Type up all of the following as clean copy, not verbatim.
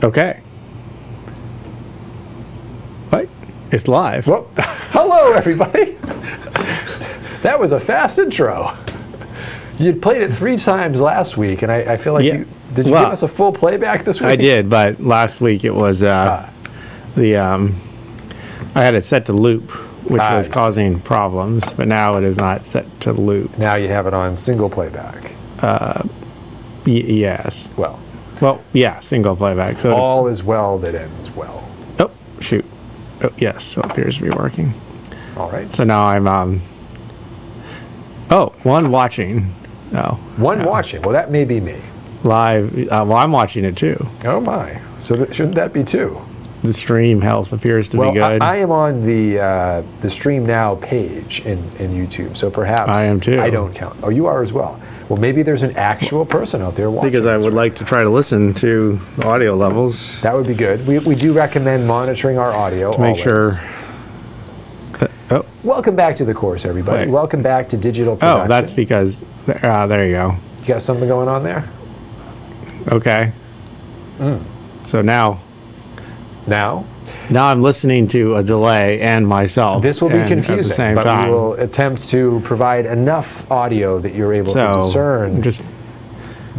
Okay. What? It's live. Well, hello, everybody. That was a fast intro. You played it 3 times last week, and I feel like did you give us a full playback this week? I did, but last week it was I had it set to loop, which was causing problems, but now it is not set to loop. Now you have it on single playback. Yes. Well, yeah, single playback. So all is well that ends well. Oh, shoot. Oh, yes, so it appears to be working. All right. So now I'm one watching. No. One watching. Well, that may be me. Live. Well, I'm watching it too. Oh my. So shouldn't that be 2? The stream health appears to be good. I am on the Stream Now page in YouTube, so perhaps I am too. I don't count. Oh, you are as well. Well, maybe there's an actual person out there watching. Because I would like to try to listen to the audio levels. That would be good. We do recommend monitoring our audio to make sure. Welcome back to the course, everybody. Wait. Welcome back to Digital Production. Oh, that's because there you go. You got something going on there? Okay. So now I'm listening to a delay and myself. This will be confusing, at the same but time. we will attempt to provide enough audio that you're able to discern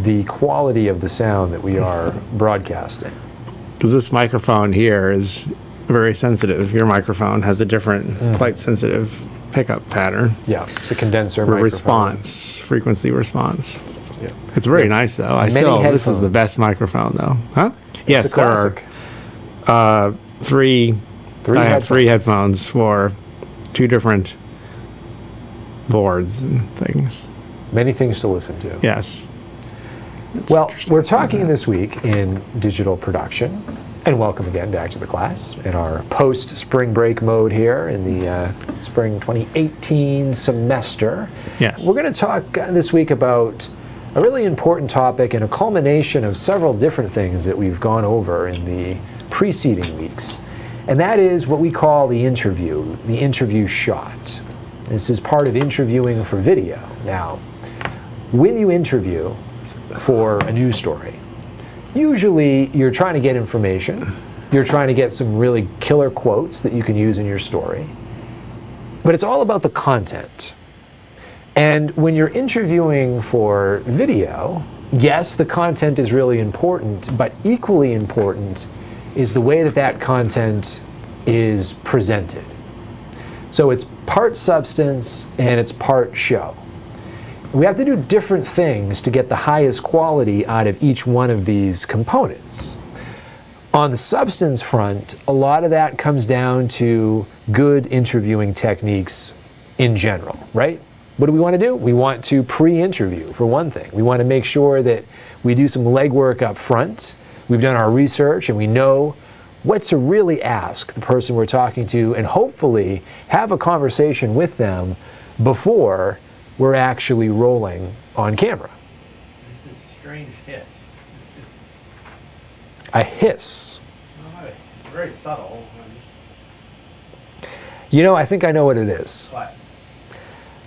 the quality of the sound that we are broadcasting. Because this microphone here is very sensitive. Your microphone has a different, quite sensitive pickup pattern. Yeah, it's a condenser microphone. Response, frequency response. Yeah. It's very nice though. This is the best microphone though. Huh? Yes, there are 3 I have 3 headphones for 2 different boards and things. Many things to listen to. Yes. Well, we're talking this week in digital production, and welcome again back to the class in our post-spring break mode here in the spring 2018 semester. Yes. We're going to talk this week about a really important topic and a culmination of several different things that we've gone over in the preceding weeks. And that is what we call the interview shot. This is part of interviewing for video. Now, when you interview for a news story, usually you're trying to get information. You're trying to get some really killer quotes that you can use in your story. But it's all about the content. And when you're interviewing for video, yes, the content is really important, but equally important is the way that that content is presented. So it's part substance and it's part show. We have to do different things to get the highest quality out of each one of these components. On the substance front, a lot of that comes down to good interviewing techniques in general, right? What do we want to do? We want to pre-interview, for one thing. We want to make sure that we do some legwork up front. We've done our research and we know what to really ask the person we're talking to, and hopefully have a conversation with them before we're actually rolling on camera. This is a strange hiss. It's just a hiss. It's very subtle. You know, I think I know what it is. What?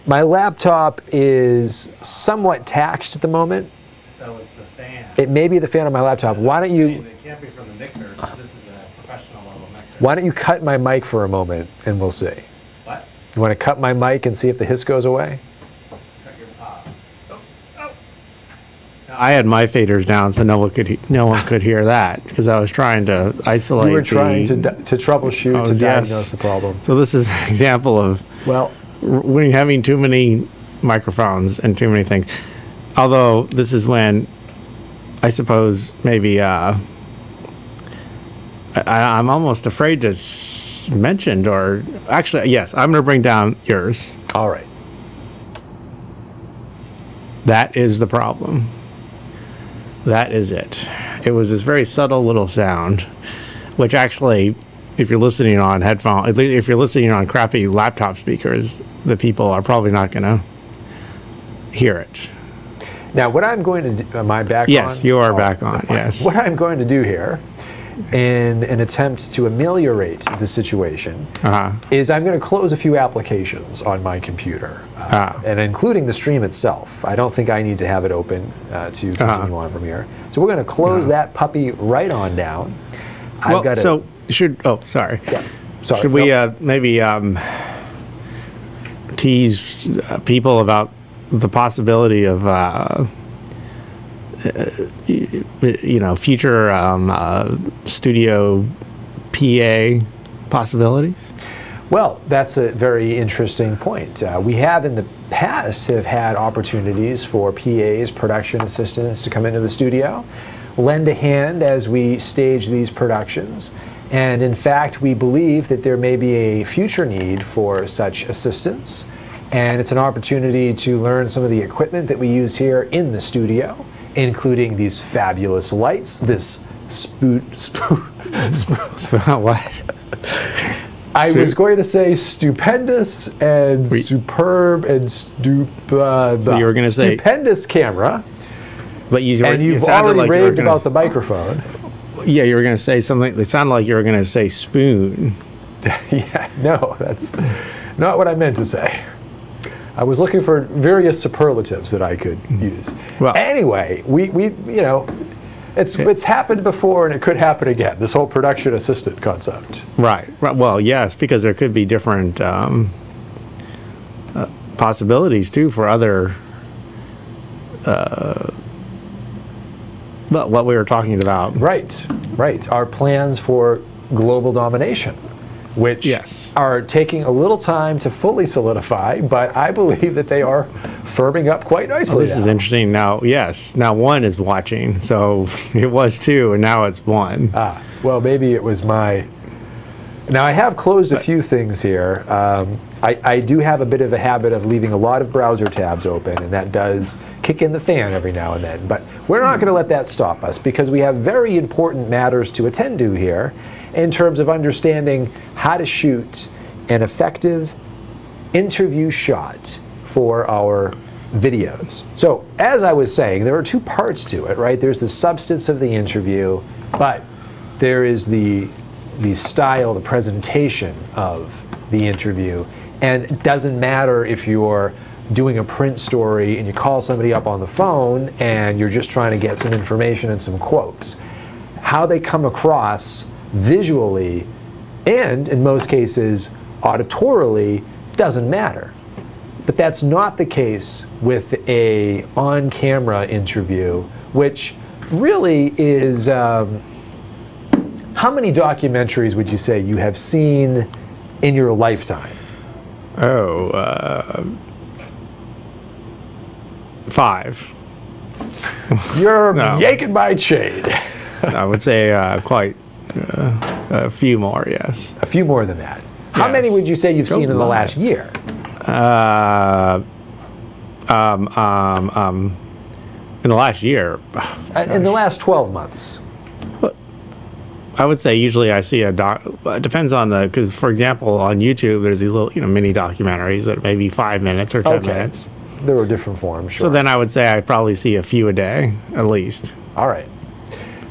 My laptop is somewhat taxed at the moment. So it's the fan. It may be the fan on my laptop. Why don't you... It can't be from the mixer, because this is a professional level mixer. Why don't you cut my mic for a moment and we'll see. What? You want to cut my mic and see if the hiss goes away? I had my faders down so no one could hear that, because I was trying to isolate. You were trying to troubleshoot, to diagnose the problem. So this is an example of, well, when you're having too many microphones and too many things. Although this is when I suppose maybe I'm almost afraid to mention, or actually, yes, I'm going to bring down yours. All right. That is the problem. That is it. It was this very subtle little sound, which actually, if you're listening on headphones, if you're listening on crappy laptop speakers, the people are probably not going to hear it. Now, what I'm going to do, am I back on? Yes, you are back on, yes. What I'm going to do here in an attempt to ameliorate the situation, is I'm going to close a few applications on my computer, and including the stream itself. I don't think I need to have it open to continue on from here. So we're going to close that puppy right on down. Well, sorry. Yeah. Sorry. Should we maybe tease people about the possibility of future studio PA possibilities? Well, that's a very interesting point. We have in the past had opportunities for PAs, production assistants, to come into the studio, lend a hand as we stage these productions. And in fact, we believe that there may be a future need for such assistance. And it's an opportunity to learn some of the equipment that we use here in the studio, including these fabulous lights, this what? I was going to say stupendous and superb and So you were going to say stupendous camera. But you've already raved about the microphone. Yeah, you were going to say something. It sounded like you were going to say spoon. Yeah, no, that's not what I meant to say. I was looking for various superlatives that I could use. Well, anyway, we it's happened before and it could happen again. This whole production assistant concept. Right. Well, yes, because there could be different possibilities too for other. Well, what we were talking about. Right. Our plans for global domination, which are taking a little time to fully solidify, but I believe that they are firming up quite nicely. This is interesting. Now, now one is watching. So it was two, and now it's one. Well, maybe it was my... Now, I have closed a few things here. I do have a bit of a habit of leaving a lot of browser tabs open, and that does kick in the fan every now and then. But we're not going to let that stop us, because we have very important matters to attend to here in terms of understanding how to shoot an effective interview shot for our videos. So, as I was saying, there are two parts to it, right? There's the substance of the interview, but there is the style, the presentation of the interview. And it doesn't matter if you're doing a print story and you call somebody up on the phone and you're just trying to get some information and some quotes. How they come across visually and, in most cases, auditorily doesn't matter. But that's not the case with a on-camera interview, which really is... how many documentaries would you say you have seen in your lifetime? Oh, 5. You're yanking my chain. I would say quite a few more, yes. A few more than that. How many would you say you've seen in the last year? In the last year. In the last 12 months. I would say usually I see a it depends on because for example on YouTube there's these little mini documentaries that may be 5 minutes or 10 minutes. There were different forms. Sure. So then I would say I probably see a few a day at least. All right.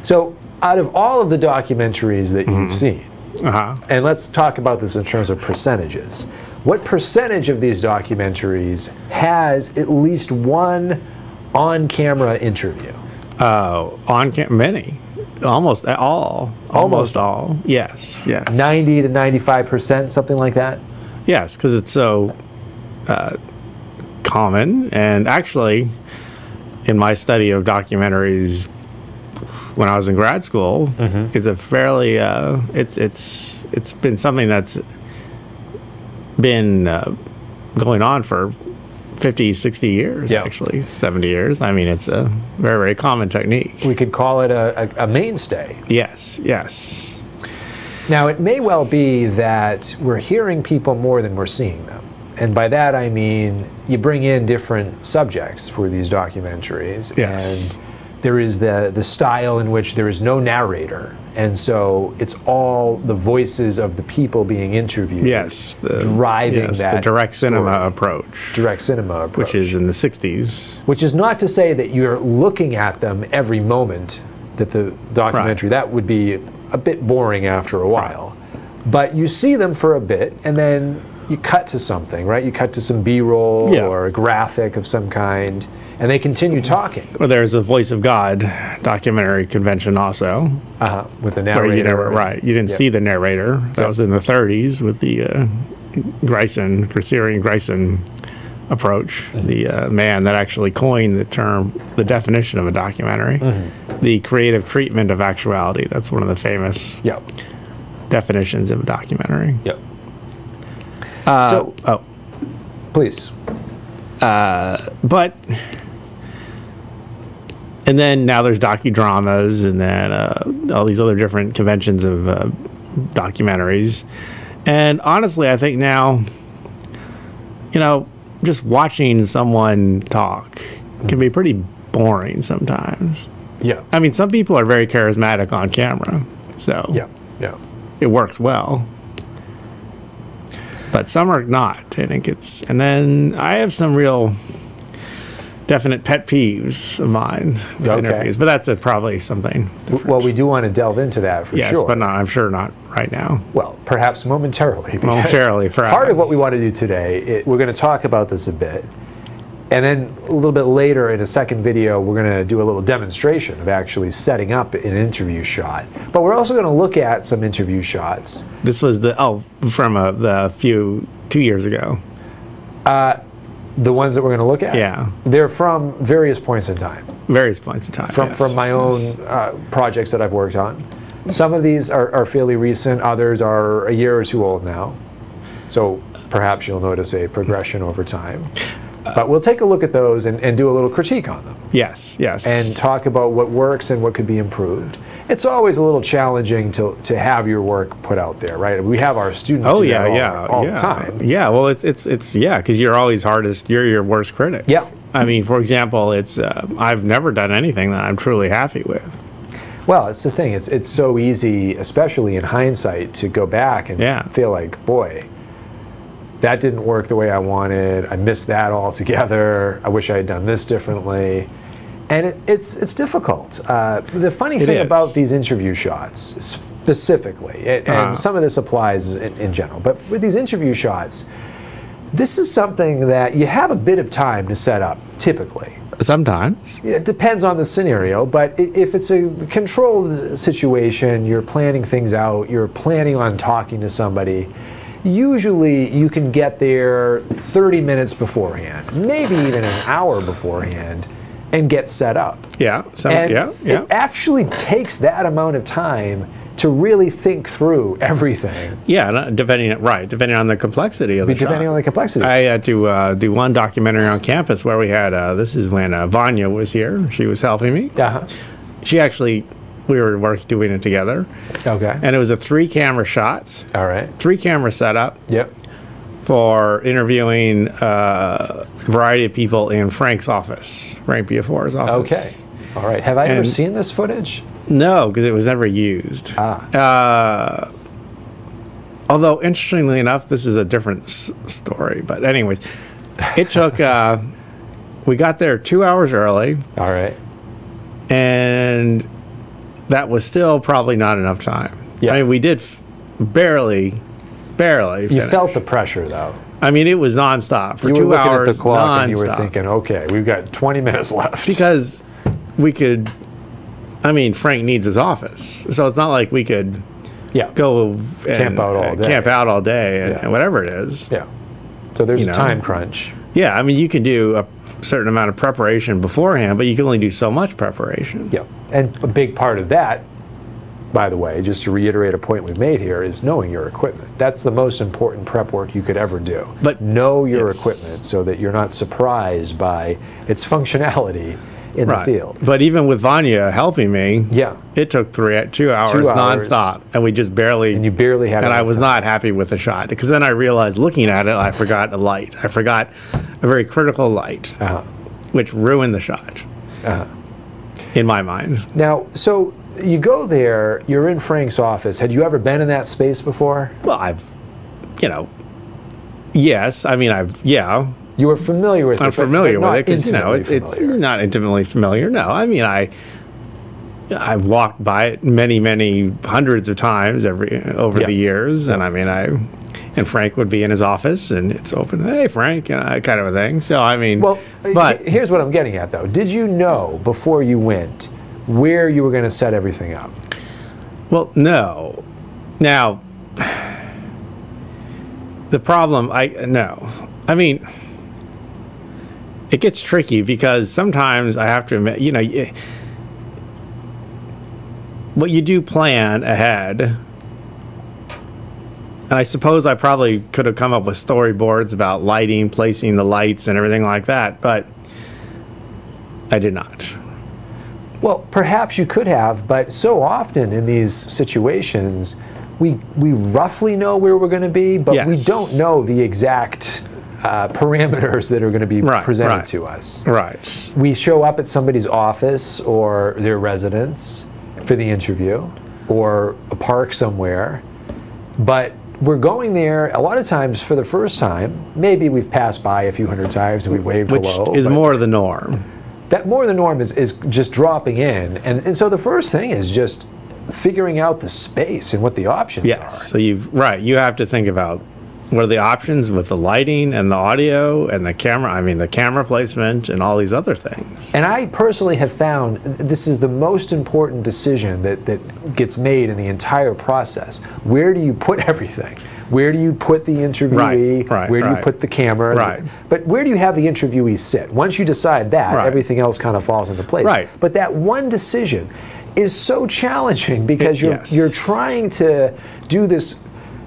So out of all of the documentaries that you've seen, and let's talk about this in terms of percentages. What percentage of these documentaries has at least one on-camera interview? Many. Almost all. Almost all. Yes. 90 to 95%, something like that? Yes, because it's so common. And actually, in my study of documentaries when I was in grad school, it's a fairly, it's been something that's been going on for 50, 60 years, actually, 70 years. I mean, it's a very, very common technique. We could call it a mainstay. Yes. Now, it may well be that we're hearing people more than we're seeing them. And by that, I mean, you bring in different subjects for these documentaries. Yes. And there is the style in which there is no narrator. And so it's all the voices of the people being interviewed. Yes. Driving that the direct cinema approach. Direct cinema approach. Which is in the 60s. Which is not to say that you're looking at them every moment that the documentary, that would be a bit boring after a while. But you see them for a bit, and then you cut to something, right? You ut to some B-roll or a graphic of some kind, and they continue talking. Well, there's a Voice of God documentary convention also. With the narrator. You didn't see the narrator. That was in the 30s with the Grayson approach, the man that actually coined the term, the definition of a documentary, the creative treatment of actuality. That's one of the famous definitions of a documentary. Please. But, and then now there's docudramas, and then all these other different conventions of documentaries. And honestly, I think now, just watching someone talk can be pretty boring sometimes. I mean, some people are very charismatic on camera, so it works well. But some are not. I think and then I have some real definite pet peeves of mine with interviews, but that's probably something different. Well, we do want to delve into that for sure. Yes, but I'm sure not right now. Well, perhaps momentarily. Momentarily, perhaps. Part of what we want to do today, we're going to talk about this a bit, and then a little bit later in a second video, we're going to do a little demonstration of actually setting up an interview shot. But we're also going to look at some interview shots. This was from the 2 years ago. The ones that we're going to look at? Yeah. They're from various points in time. Various points in time, From my own projects that I've worked on. Some of these are fairly recent. Others are a year or two old now. So perhaps you'll notice a progression over time. But we'll take a look at those and do a little critique on them. Yes. And talk about what works and what could be improved. It's always a little challenging to have your work put out there, right? We have our students do that all the time. Yeah, well, it's because you're always you're your worst critic. Yeah. I mean, for example, I've never done anything that I'm truly happy with. Well, it's the thing. It's so easy, especially in hindsight, to go back and feel like, boy, that didn't work the way I wanted. I missed that altogether. I wish I had done this differently. And it's difficult. The funny thing about these interview shots, specifically, and some of this applies in general, but with these interview shots, this is something that you have a bit of time to set up, typically. Sometimes. It depends on the scenario, but if it's a controlled situation, you're planning things out, you're planning on talking to somebody, usually you can get there 30 minutes beforehand, maybe even an hour beforehand, and get set up. It actually takes that amount of time to really think through everything. Yeah, depending on the complexity of the shot. Depending on the complexity. I had to do one documentary on campus where we had, this is when Vanya was here. She was helping me. She actually, we were doing it together. Okay. And it was a 3-camera shot. All right. 3-camera setup. Yep. For interviewing a variety of people in Frank's office, Frank Biafora's office. Okay. All right. Have I ever seen this footage? No, because it was never used. Although, interestingly enough, this is a different story. But anyways, it took, we got there 2 hours early. All right. And that was still probably not enough time. Yeah. I mean, we did barely finish. You felt the pressure, though. I mean, it was nonstop for 2 hours. You were looking at the clock non-stop. and you were thinking, okay, we've got 20 minutes left. Because we could, I mean, Frank needs his office. So it's not like we could go and camp out all day. And whatever it is. Yeah. So there's a time crunch. Yeah, I mean, you can do a certain amount of preparation beforehand, but you can only do so much preparation. Yeah. And a big part of that, by the way, just to reiterate a point we've made here, is knowing your equipment. That's the most important prep work you could ever do. But know your equipment so that you're not surprised by its functionality in the field. But even with Vanya helping me, it took 2 hours nonstop, and we just barely. And you barely had. And I was not happy with the shot because then I realized, looking at it, I forgot a light. I forgot a very critical light, which ruined the shot. In my mind. Now, so you go there. You're in Frank's office. Had you ever been in that space before? Well, yes. I mean, You were familiar with it. I'm familiar with it because, it's not intimately familiar. No, I mean, I've walked by it many hundreds of times over Yeah. the years, and I mean, and Frank would be in his office, and it's open. Hey, Frank, kind of a thing. So I mean, Well, but here's what I'm getting at, though. Did you know before you went where you were going to set everything up? well, no. Now, the problem, I mean, it gets tricky because sometimes I have to admit, you know, what you do plan ahead, and I suppose I probably could have come up with storyboards about lighting, placing the lights and everything like that, but I did not. Well, perhaps you could have, but so often in these situations, we roughly know where we're going to be, but we Yes. don't know the exact parameters that are going to be presented to us. Right. We show up at somebody's office or their residence for the interview, or a park somewhere, but we're going there a lot of times for the first time. Maybe we've passed by a few hundred times and we waved Which hello. is but more the norm. that more the norm is just dropping in, and so the first thing is just figuring out the space and what the options Yes. are. So you have to think about what are the options with the lighting and the audio and the camera. I mean, the camera placement and all these other things. And I personally have found this is the most important decision that gets made in the entire process. Where do you put everything? Where do you put the interviewee? Right, where do you right. put the camera? Right. But where do you have the interviewee sit? Once you decide that, Right. everything else kind of falls into place. Right. But that one decision is so challenging because Yes. you're trying to do this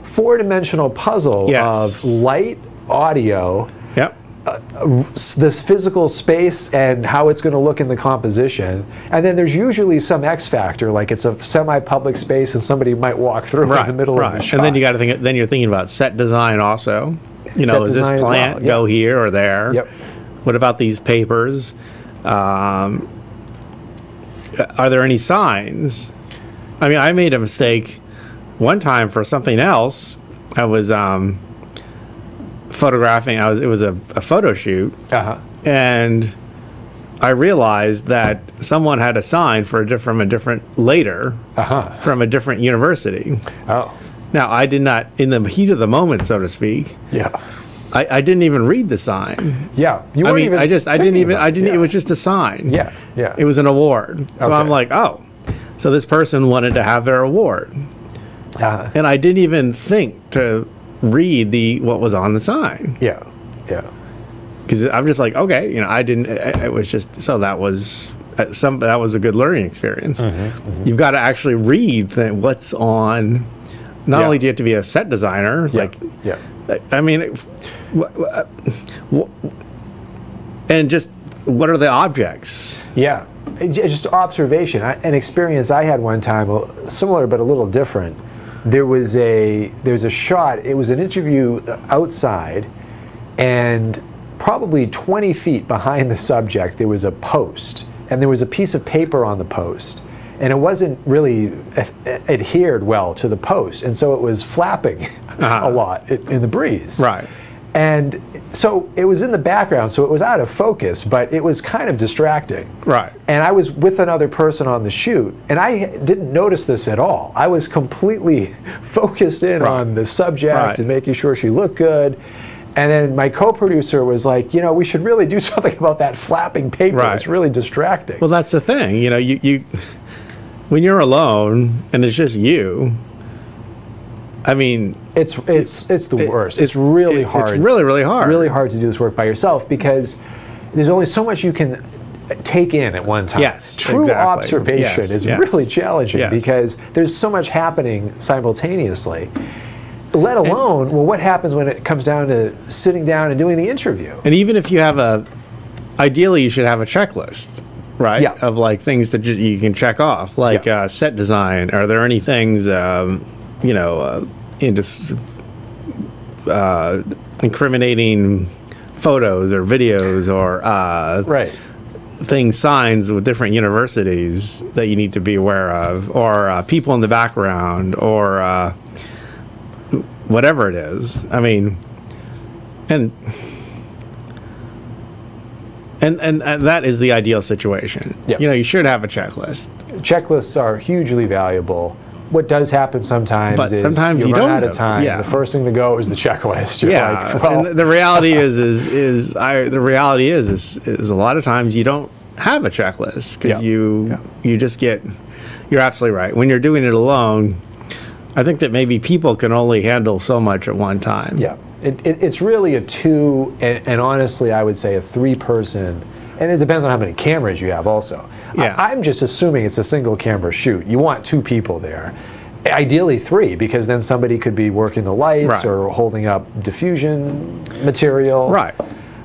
four-dimensional puzzle Yes. of light, audio, Yep. the physical space and how it's going to look in the composition, and then there's usually some X factor, like it's a semi-public space and somebody might walk through in the middle of the shot. And then you got to think. Then you're thinking about set design also. You know, Set does this design as well, plant yeah. go here or there? Yep. What about these papers? Are there any signs? I mean, I made a mistake one time for something else. I was photographing. It was a photo shoot, and I realized that someone had a sign from a different university. Oh, Now, I did not, in the heat of the moment, so to speak, yeah, I didn't even read the sign. yeah. You I weren't mean, even I didn't thinking even, about it. it was just a sign. Yeah, yeah. It was an award. So Okay. I'm like, oh, so this person wanted to have their award. And I didn't even think to read what was on the sign. Yeah, yeah. Because I'm just like, okay, you know, I didn't, it was just, so that was, that was a good learning experience. You've got to actually read what's on, not Yeah. only do you have to be a set designer, Yeah, like, yeah. I mean, and just what are the objects? Yeah, just observation. An experience I had one time, similar but a little different. There's a shot. It was an interview outside, and probably 20 feet behind the subject there was a post, and there was a piece of paper on the post, and it wasn't really adhered well to the post, and so it was flapping a lot in the breeze. Right. And so it was in the background, so it was out of focus, but it was kind of distracting. Right. And I was with another person on the shoot, and I didn't notice this at all. I was completely focused in on the subject and making sure she looked good. And then my co-producer was like, you know, we should really do something about that flapping paper. Right. It's really distracting. Well, that's the thing. You know, you when you're alone and it's just you, I mean, it's the worst. It's really hard. It's really hard. Really hard to do this work by yourself because there's only so much you can take in at one time. Yes, True exactly. observation is really challenging because there's so much happening simultaneously. Let alone, well, what happens when it comes down to sitting down and doing the interview? And even if you have ideally you should have a checklist, right? Yeah. Of like things that you can check off, like set design. Are there any things, you know, incriminating photos or videos or signs with different universities that you need to be aware of, or people in the background, or whatever it is. I mean, and And that is the ideal situation. Yeah. You know, you should have a checklist. Checklists are hugely valuable. What does happen sommes But is sometimes you you run don't out of have- time. yeah. The first thing to go is the checklist. You're Yeah, like, well, and the reality is the reality is a lot of times you don't have a checklist because Yeah. you just get. You're absolutely right. When you're doing it alone, I think that maybe people can only handle so much at one time. yeah, it's really a two, and honestly, I would say a three-person, and it depends on how many cameras you have also. Yeah. I'm just assuming it's a single camera shoot. You want two people there. Ideally three, because then somebody could be working the lights Right. or holding up diffusion material. Right.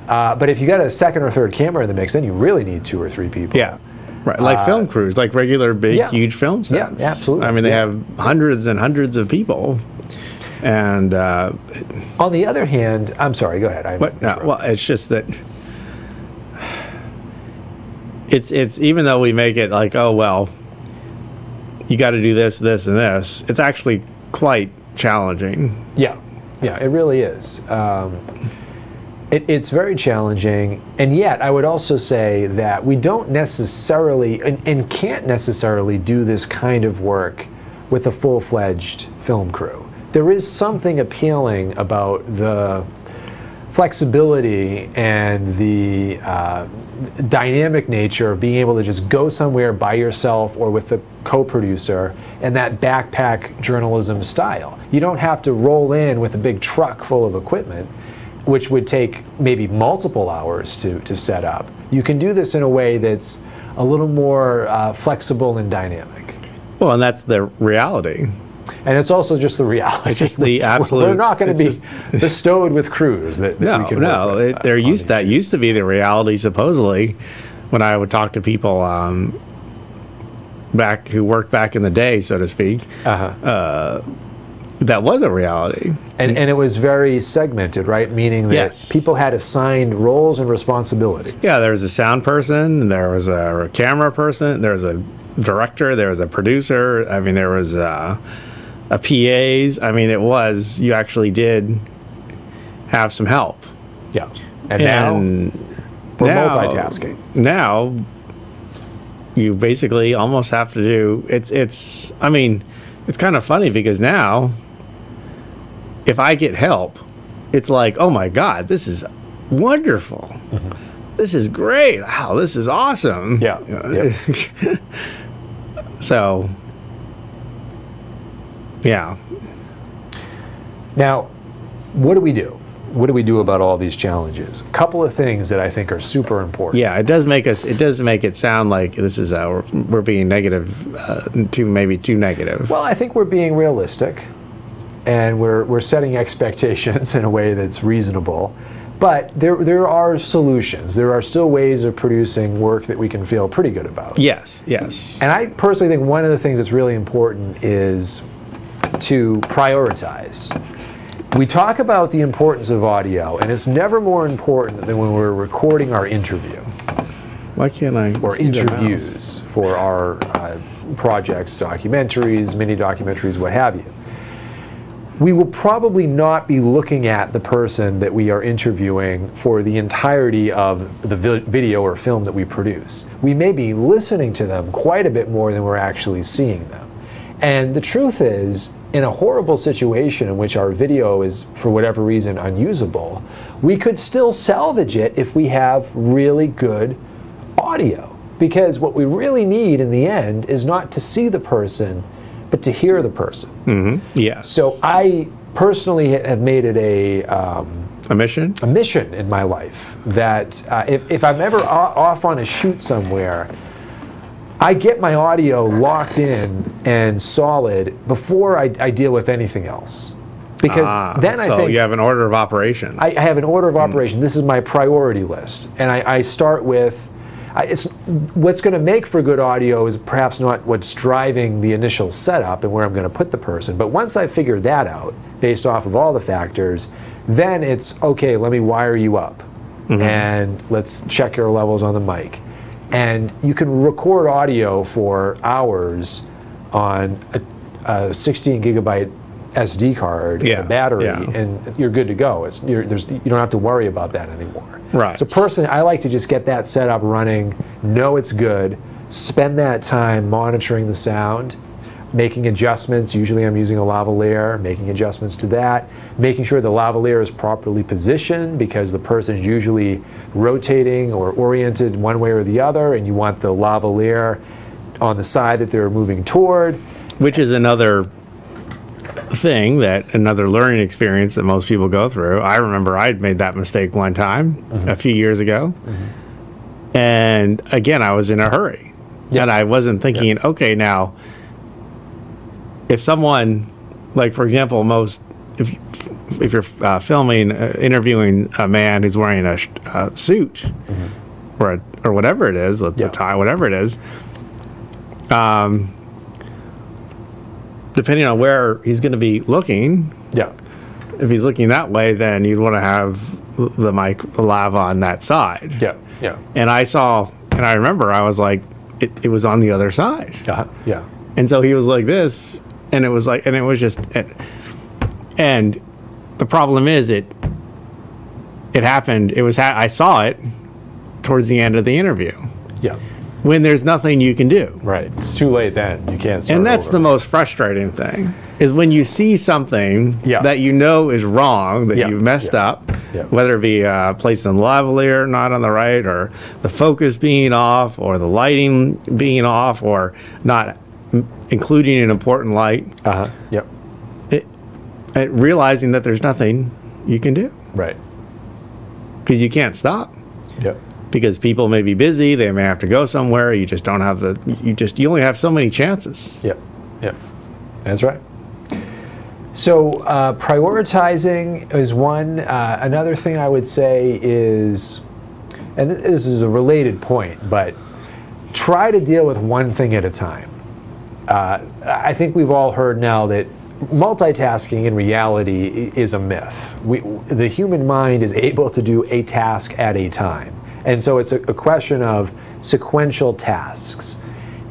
But if you got a second or third camera in the mix, then you really need two or three people. Yeah. Right. Like film crews, like regular big, yeah. huge film Yeah, sets. absolutely. I mean, they Yeah. have hundreds and hundreds of people. And, On the other hand, I'm sorry, go ahead. well, it's just that it's even though we make it like, oh, well, you got to do this, this, and this, it's actually quite challenging. Yeah, yeah, it really is. It's very challenging, and yet I would also say that we don't necessarily and can't necessarily do this kind of work with a full-fledged film crew. There is something appealing about the flexibility and the dynamic nature of being able to just go somewhere by yourself or with a co-producer, and that backpack journalism style. You don't have to roll in with a big truck full of equipment, which would take maybe multiple hours to set up. You can do this in a way that's a little more flexible and dynamic. Well, and that's the reality. And it's also just the reality. It's just the absolute. We're not going to it's be just- bestowed with crews that we No, can no. work with, They're on used. these That used to be the reality, supposedly, when I would talk to people back who worked back in the day, so to speak. That was a reality. And it was very segmented, right? Meaning that Yes. people had assigned roles and responsibilities. Yeah, there was a sound person, there was a camera person, there was a director, there was a producer. I mean, there was a PAs. I mean, you actually did have some help. Yeah. And now we're multitasking. Now you basically almost have to do it's I mean, it's kind of funny because now if I get help, it's like, oh my God, this is wonderful. Mm-hmm. This is great. Wow, this is awesome. Yeah. So, yeah. Now, what do we do? What do we do about all these challenges? A couple of things that I think are super important. Yeah, it does make it sound like this is we're being negative, maybe too negative. Well, I think we're being realistic, and we're setting expectations in a way that's reasonable. But there are solutions. There are still ways of producing work that we can feel pretty good about. Yes, yes. And I personally think one of the things that's really important is to prioritize. We talk about the importance of audio, and it's never more important than when we're recording our interview Why can't I? or see the mouse? interviews for our projects, documentaries, mini documentaries, what have you. We will probably not be looking at the person that we are interviewing for the entirety of the video or film that we produce. We may be listening to them quite a bit more than we're actually seeing them. And the truth is, in a horrible situation in which our video is, for whatever reason, unusable, we could still salvage it if we have really good audio. Because what we really need in the end is not to see the person, but to hear the person. Mm-hmm. Yes. So I personally have made it a mission. a mission in my life that if I'm ever off on a shoot somewhere, I get my audio locked in and solid before I deal with anything else. Because then I so think you have an order of operation. I have an order of operation. This is my priority list. And I start with, it's what's going to make for good audio is perhaps not what's driving the initial setup and where I'm going to put the person. But once I figure that out, based off of all the factors, then it's, okay, let me wire you up. And let's check your levels on the mic. And you can record audio for hours on a 16 gigabyte SD card and Yeah, a battery, yeah. and you're good to go. You don't have to worry about that anymore. Right. So personally, I like to just get that set up running, know it's good, spend that time monitoring the sound, making adjustments. Usually I'm using a lavalier, making adjustments to that, making sure the lavalier is properly positioned because the person is usually rotating or oriented one way or the other, and you want the lavalier on the side that they're moving toward. Which is another thing, another learning experience that most people go through. I remember I'd made that mistake one time a few years ago. And again, I was in a hurry. And I wasn't thinking, okay, now, if someone, like for example, if you're filming, interviewing a man who's wearing a suit or whatever it is, a tie, whatever it is, depending on where he's going to be looking, if he's looking that way, then you'd want to have the lav on that side. And I remember I was like, it was on the other side. And so he was like this, and it was just, and the problem is it happened. I saw it towards the end of the interview. When there's nothing you can do. Right. It's too late then. You can't start And that's over. the most frustrating thing, is when you see something that you know is wrong, that you've messed up, whether it be placing the lavalier not on the right, or the focus being off, or the lighting being off, or not including an important light. Realizing that there's nothing you can do. Right. Because you can't stop. Because people may be busy, they may have to go somewhere, you just don't have you only have so many chances. That's right. So prioritizing is one. Another thing I would say is, and this is a related point, but try to deal with one thing at a time. I think we've all heard now that multitasking in reality is a myth. The human mind is able to do a task at a time. And so it's a question of sequential tasks.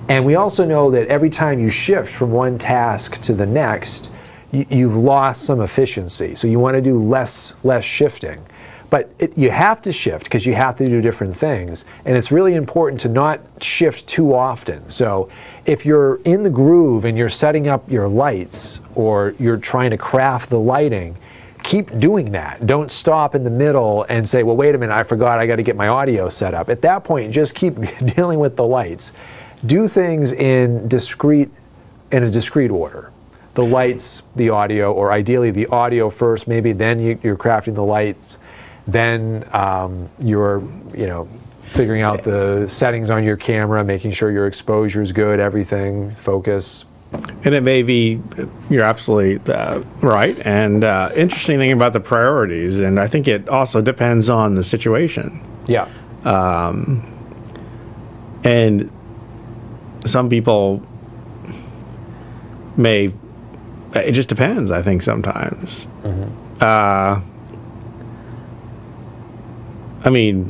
And we also know that every time you shift from one task to the next, you've lost some efficiency. So you want to do less shifting. But you have to shift because you have to do different things. And it's really important to not shift too often. So if you're in the groove and you're setting up your lights, or you're trying to craft the lighting, keep doing that. Don't stop in the middle and say, well, wait a minute, I forgot, I got to get my audio set up. At that point, just keep dealing with the lights. Do things in a discrete order. The lights, the audio, or ideally the audio first, maybe then you're crafting the lights, then you're figuring out the settings on your camera, making sure your exposure is good, everything, focus. And it may be, you're absolutely right. And interesting thing about the priorities, and I think it also depends on the situation. And some people it just depends, I think, sometimes. I mean,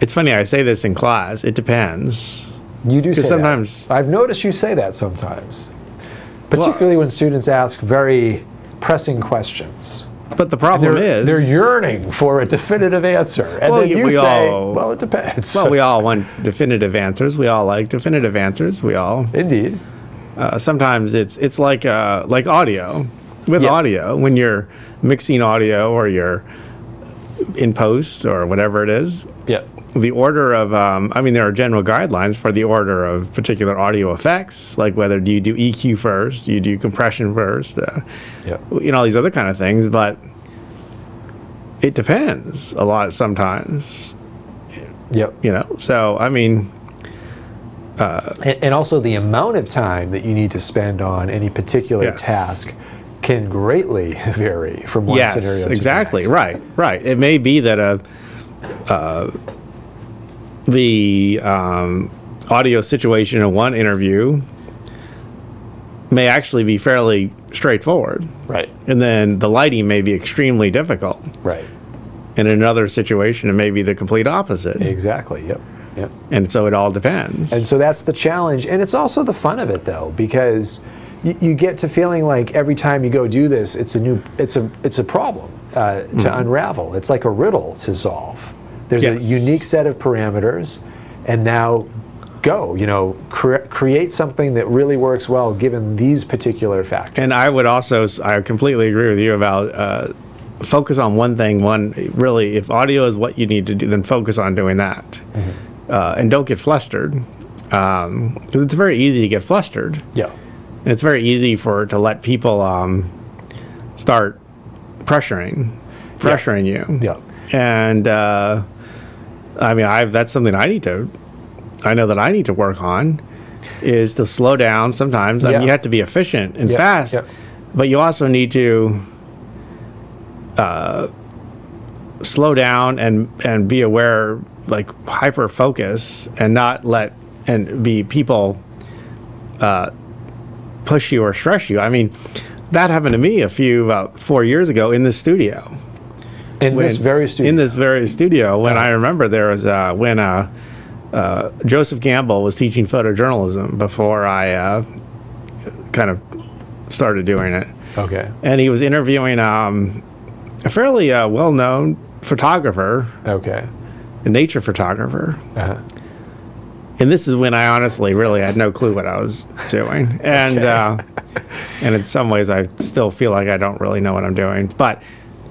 it's funny, I say this in class, it depends. You do say sometimes that. I've noticed you say that sometimes. Particularly when students ask very pressing questions. But the problem is, they're yearning for a definitive answer. And then you say, well, it depends. Well, we all want definitive answers. We all like definitive answers. We all. Indeed. Sometimes it's like audio. With audio, when you're mixing audio or you're in post or whatever it is, the order of, there are general guidelines for the order of particular audio effects, like whether do you do EQ first, do you do compression first, these other kind of things, but it depends a lot sometimes. So, and also the amount of time that you need to spend on any particular task can greatly vary from one scenario to exactly. the next. Right. It may be that the audio situation in one interview may actually be fairly straightforward. And then the lighting may be extremely difficult. In another situation, it may be the complete opposite. Exactly. Yep. And so it all depends. And so that's the challenge, and it's also the fun of it, though, because you get to feeling like every time you go do this, it's a problem to unravel. It's like a riddle to solve. There's a unique set of parameters, and now go. Create something that really works well given these particular factors. And I completely agree with you about focus on one thing. Really, if audio is what you need to do, then focus on doing that. And don't get flustered, because it's very easy to get flustered. Yeah. And it's very easy to let people start pressuring you. Yeah. And I mean, that's something I know that I need to work on, is to slow down sometimes. I mean, you have to be efficient and fast, but you also need to slow down and be aware, like hyper focus, and not be people push you or stress you. I mean, that happened to me about 4 years ago in this studio. In this very studio, when I remember there was when Joseph Gamble was teaching photojournalism before I kind of started doing it. Okay. And he was interviewing a fairly well-known photographer. Okay. A nature photographer. Uh-huh. And this is when I honestly really had no clue what I was doing. And and in some ways I still feel like I don't really know what I'm doing. But,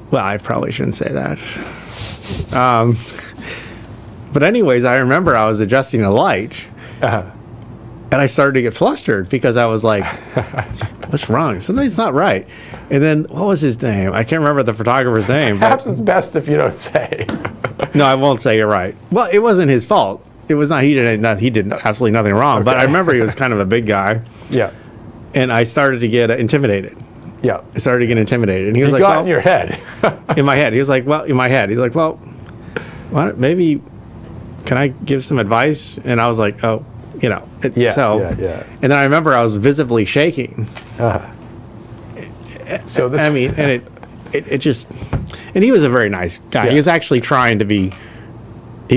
well, I probably shouldn't say that. But anyways, I remember I was adjusting a light. Uh-huh. And I started to get flustered because I was like, what's wrong? Something's not right. And then, what was his name? I can't remember the photographer's name. Perhaps it's best if you don't say. No, I won't say you're right. Well, it wasn't his fault. It was not, he did absolutely nothing wrong. Okay. But I remember he was kind of a big guy. Yeah. And I started to get intimidated. Yeah. I started to get intimidated. And he was like, got in your head. In my head. He was like, well, in my head. He's like, well, maybe, can I give some advice? And I was like, oh, yeah. And then I remember I was visibly shaking. So this, I mean, and it just, and he was a very nice guy. Yeah. He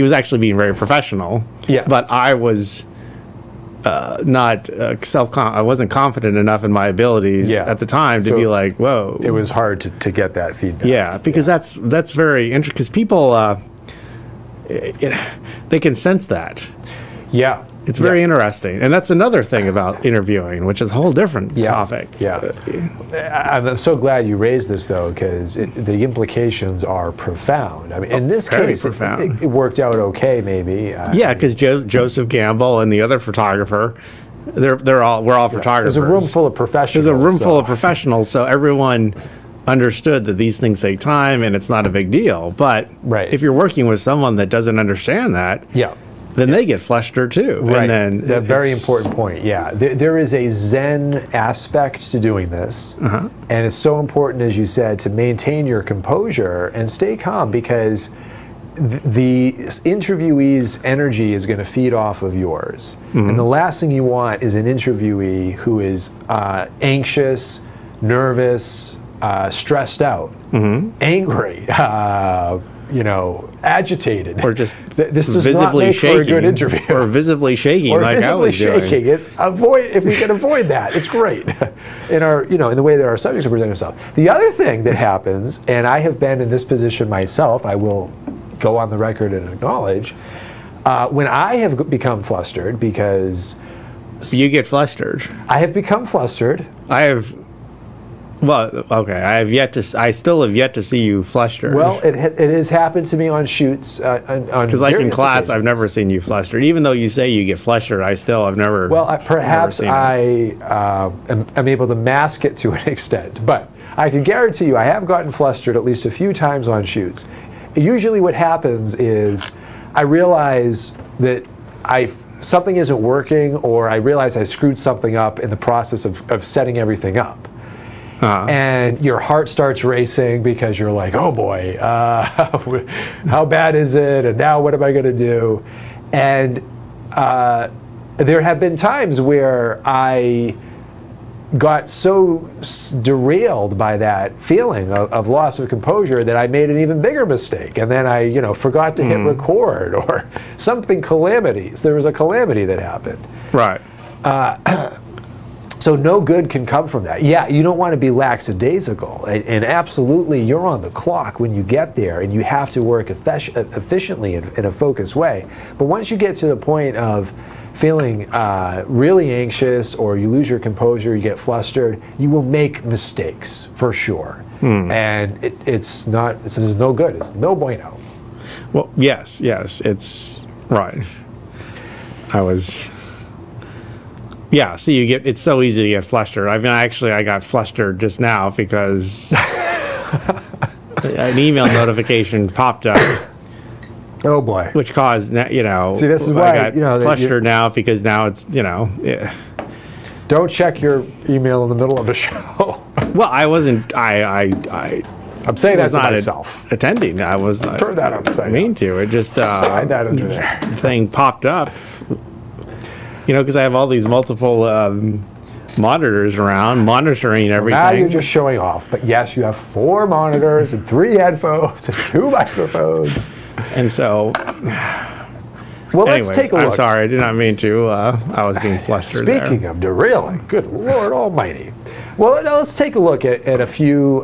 was actually being very professional. Yeah. But I was not I wasn't confident enough in my abilities at the time to be like, whoa. It was hard to get that feedback. Yeah, because that's very interesting, because people, they can sense that. Yeah. It's very interesting. And that's another thing about interviewing, which is a whole different topic. Yeah. I'm so glad you raised this, though, because the implications are profound. I mean, in this case, it worked out okay, maybe. Yeah, because Joseph Gamble and the other photographer, we're all photographers. There's a room full of professionals. There's a room full of professionals, so everyone understood that these things take time and it's not a big deal. But if you're working with someone that doesn't understand that, then they get flustered too. Right. And then a very important point. Yeah, there is a Zen aspect to doing this, and it's so important, as you said, to maintain your composure and stay calm, because the interviewee's energy is going to feed off of yours. And the last thing you want is an interviewee who is anxious, nervous, stressed out, angry, agitated, or just this does not make for a good interview, or visibly shaking, or like visibly I was shaking. doing. It's if we can avoid that, it's great. In our, in the way that our subjects are presenting themselves. The other thing that happens, and I have been in this position myself, I will go on the record and acknowledge, when I have become flustered, because you get flustered. I have become flustered. Well, okay. I still have yet to see you flustered. Well, it has happened to me on shoots. Because like in class, occasions. I've never seen you flustered. Even though you say you get flustered, I've never. Well, perhaps I am able to mask it to an extent, but I can guarantee you, I have gotten flustered at least a few times on shoots. Usually, what happens is I realize that something isn't working, or I realize I screwed something up in the process of setting everything up. And your heart starts racing because you're like, oh boy, how bad is it? And now what am I going to do? And there have been times where I got so derailed by that feeling of loss of composure that I made an even bigger mistake, and then I, you know, forgot to hit record, or something calamities. There was a calamity that happened. Right. So no good can come from that. Yeah, you don't want to be lackadaisical, and absolutely you're on the clock when you get there, and you have to work efficiently in a focused way. But once you get to the point of feeling really anxious, or you lose your composure, you get flustered, you will make mistakes for sure. And it's no good. It's no bueno. Well, yes, it's right. Yeah, so it's so easy to get flustered. I mean, actually, I got flustered just now because an email notification popped up. Oh boy! Which caused, you know, see, this is why I got flustered now, because now it's, you know, yeah. Don't check your email in the middle of a show. Well, I wasn't. I'm saying that to not myself. Attending. I was not. Turn that upside down. Mean to. It just slide that under there. Thing popped up. You know, because I have all these multiple monitors around, monitoring everything. Now you're just showing off. But yes, you have 4 monitors and 3 headphones and 2 microphones. And so, well, anyways, let's take a look. I'm sorry, I did not mean to. I was being flustered. Speaking of derailing, good Lord Almighty. Well, let's take a look at a few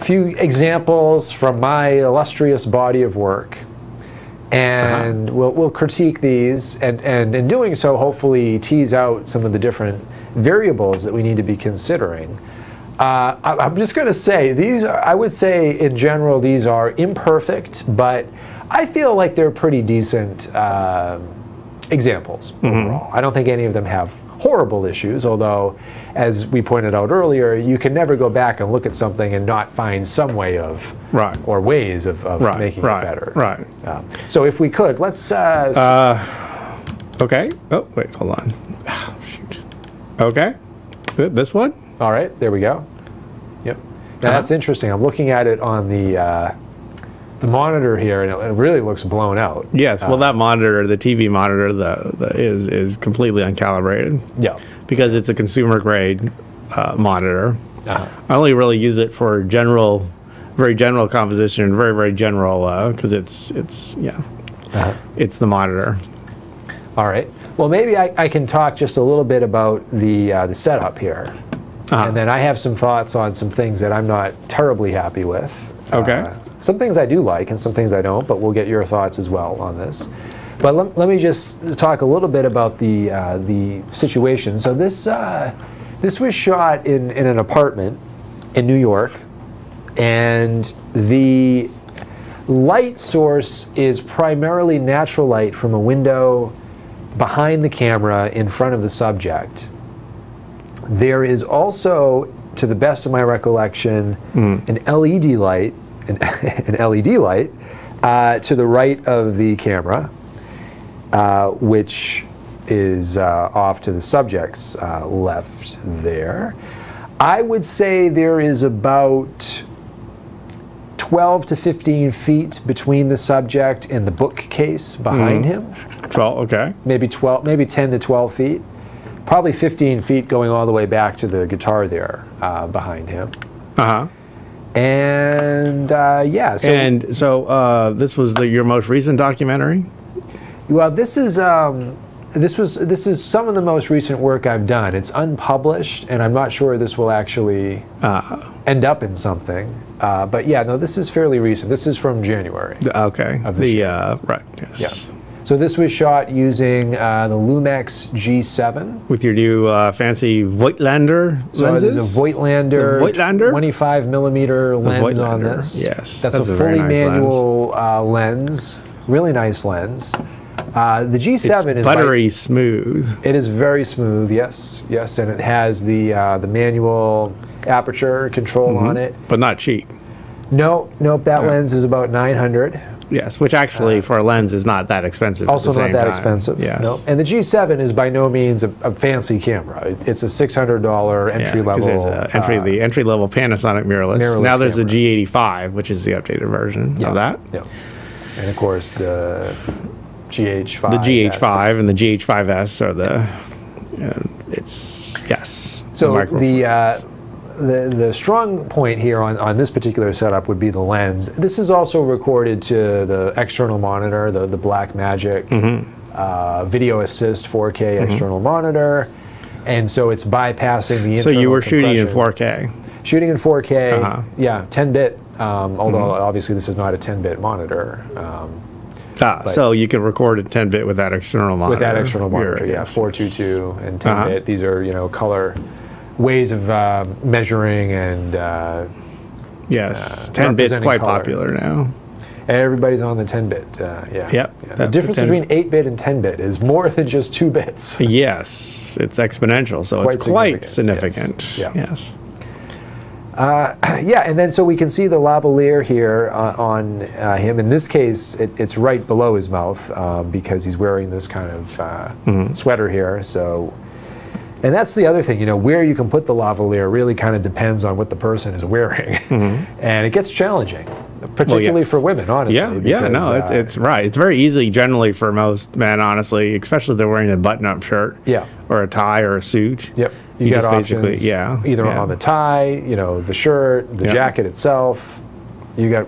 examples from my illustrious body of work. And we'll critique these, and in doing so, hopefully tease out some of the different variables that we need to be considering. I'm just going to say, I would say in general, these are imperfect, but I feel like they're pretty decent examples overall. I don't think any of them have horrible issues, although, as we pointed out earlier, you can never go back and look at something and not find some way of, or ways of making it better. Right. So if we could, let's... okay. Oh, wait, hold on. Oh, shoot. Okay. This one? All right, there we go. Yep. Now that's interesting. I'm looking at it on the monitor here, and it really looks blown out. Yes. Well, that monitor, the TV monitor, is completely uncalibrated. Yeah. Because it's a consumer grade monitor. I only really use it for very general composition, very general, because it's the monitor. All right. Well, maybe I can talk just a little bit about the setup here. And then I have some thoughts on some things that I'm not terribly happy with. Okay. Some things I do like and some things I don't, but we'll get your thoughts as well on this. But let me just talk a little bit about the situation. So this was shot in an apartment in New York, and the light source is primarily natural light from a window behind the camera in front of the subject. There is also, to the best of my recollection, an LED light, to the right of the camera, which is off to the subject's left there. I would say there is about 12 to 15 feet between the subject and the bookcase behind him. 12, okay. Maybe 10 to 12 feet. Probably 15 feet going all the way back to the guitar there behind him. And yeah. So this was your most recent documentary? Well, this is some of the most recent work I've done. It's unpublished, and I'm not sure this will actually end up in something. But yeah, no, this is fairly recent. This is from January. Okay. Of this year. Right. Yes. Yeah. So this was shot using the Lumix G7 with your new fancy Voigtlander lenses. So there's a Voigtlander 25 millimeter lens on this. Yes, that's a fully manual lens. Really nice lens. The G7 is buttery smooth. It is very smooth. Yes, and it has the manual aperture control on it. But not cheap. Nope. That lens is about $900. Yes, which actually for a lens is not that expensive. Also at the not same that time. expensive. Yes. No. And the G7 is by no means a fancy camera. It's a $600 entry level. The entry level Panasonic mirrorless. Now there's a G85, which is the updated version of that. Yeah. And of course the GH5. The GH5 and the GH5S are the. Yes. So Micro Four Thirds. the strong point here on this particular setup would be the lens. This is also recorded to the external monitor, the Blackmagic Video Assist 4K external monitor, and so it's bypassing the internal So you were shooting in compression. 4K. Shooting in 4K, yeah, 10-bit. Although obviously this is not a 10-bit monitor. So you can record at 10-bit with that external monitor. With that external monitor, yeah, Yes. 422 and 10-bit. These are color ways of measuring and Yes, 10-bit's representing quite color. popular now. Everybody's on the 10-bit. Yeah. Yep. Yeah. The That's difference the 10 between 8-bit and 10-bit is more than just 2 bits. Yes, it's exponential, so it's quite significant. Yes. Yeah. Yes. Yeah, and then so we can see the lavalier here on him. In this case, it's right below his mouth because he's wearing this kind of sweater here. So, and that's the other thing, where you can put the lavalier really kind of depends on what the person is wearing, and it gets challenging, particularly for women, honestly. Yeah, no, it's right. It's very easy generally for most men, honestly, especially if they're wearing a button-up shirt, or a tie or a suit. Yep. You got just options, basically, either on the tie, the shirt, the jacket itself. You got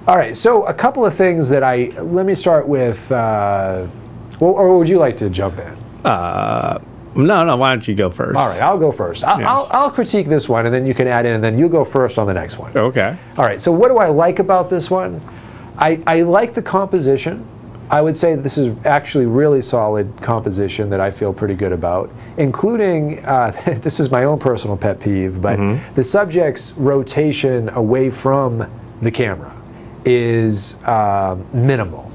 all right. So a couple of things that let me start with. Or would you like to jump in? No. Why don't you go first? All right, I'll go first. I'll critique this one, and then you can add in, and then you go first on the next one. Okay. All right. So what do I like about this one? I like the composition. I would say this is actually really solid composition that I feel pretty good about, including, this is my own personal pet peeve, but the subject's rotation away from the camera is minimal.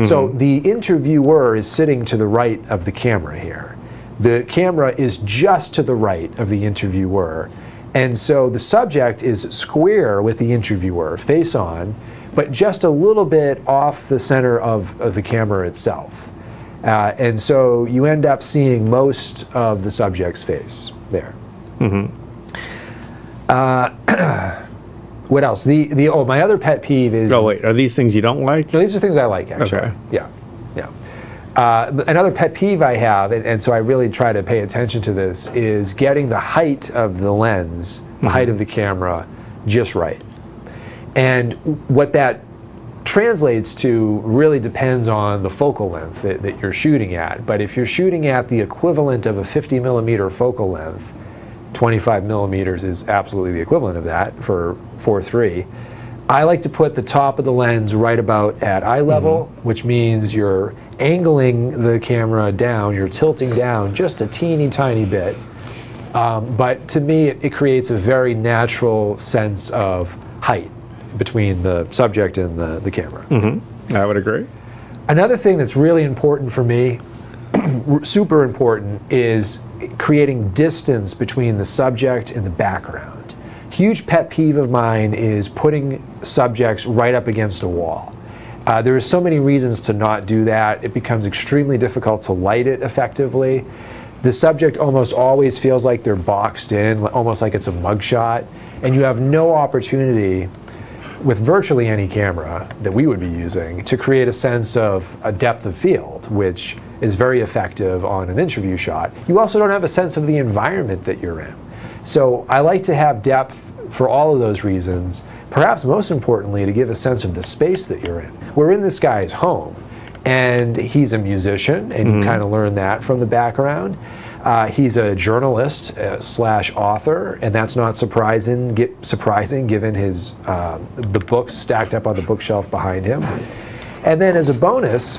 So the interviewer is sitting to the right of the camera here. The camera is just to the right of the interviewer. And so the subject is square with the interviewer, face on, but just a little bit off the center of the camera itself. And so you end up seeing most of the subject's face there. What else? My other pet peeve is... Oh, wait, are these things you don't like? No, these are things I like, actually. Okay. Yeah. Another pet peeve I have, and so I really try to pay attention to this, is getting the height of the lens, the height of the camera, just right. And what that translates to really depends on the focal length that you're shooting at. But if you're shooting at the equivalent of a 50 millimeter focal length, 25 millimeters is absolutely the equivalent of that for 4.3. I like to put the top of the lens right about at eye level, which means you're angling the camera down, you're tilting down just a teeny tiny bit. But to me, it creates a very natural sense of height between the subject and the camera. I would agree. Another thing that's really important for me, super important, is creating distance between the subject and the background. Huge pet peeve of mine is putting subjects right up against a wall. There are so many reasons to not do that. It becomes extremely difficult to light it effectively. The subject almost always feels like they're boxed in, almost like it's a mugshot, and you have no opportunity with virtually any camera that we would be using to create a sense of a depth of field, which is very effective on an interview shot. You also don't have a sense of the environment that you're in. So I like to have depth for all of those reasons, perhaps most importantly to give a sense of the space that you're in. We're in this guy's home, and he's a musician, and you kind of learn that from the background. He's a journalist slash author, and that's not surprising given his the books stacked up on the bookshelf behind him. And then as a bonus,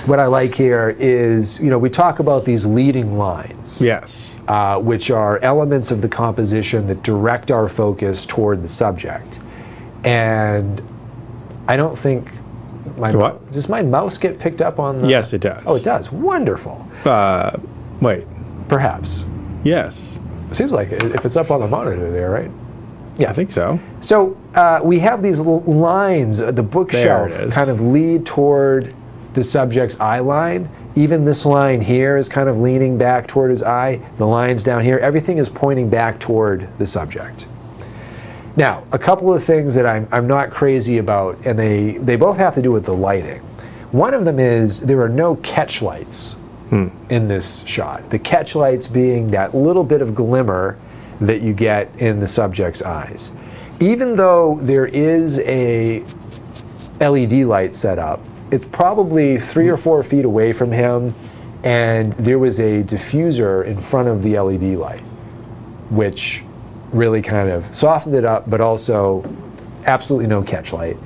what I like here is, we talk about these leading lines. Yes. Which are elements of the composition that direct our focus toward the subject. And I don't think does my mouse get picked up on the... Yes, it does. Oh, it does. Wonderful. Wait. Perhaps. Yes. It seems like it, if it's up on the monitor there, right? Yeah, I think so. So we have these lines, the bookshelf kind of lead toward the subject's eye line. Even this line here is kind of leaning back toward his eye. The lines down here, everything is pointing back toward the subject. Now, a couple of things that I'm not crazy about, and they both have to do with the lighting. One of them is there are no catch lights in this shot. The catch lights being that little bit of glimmer that you get in the subject's eyes. Even though there is a LED light set up, it's probably 3 or 4 feet away from him, and there was a diffuser in front of the LED light, which really kind of softened it up, but also absolutely no catch light.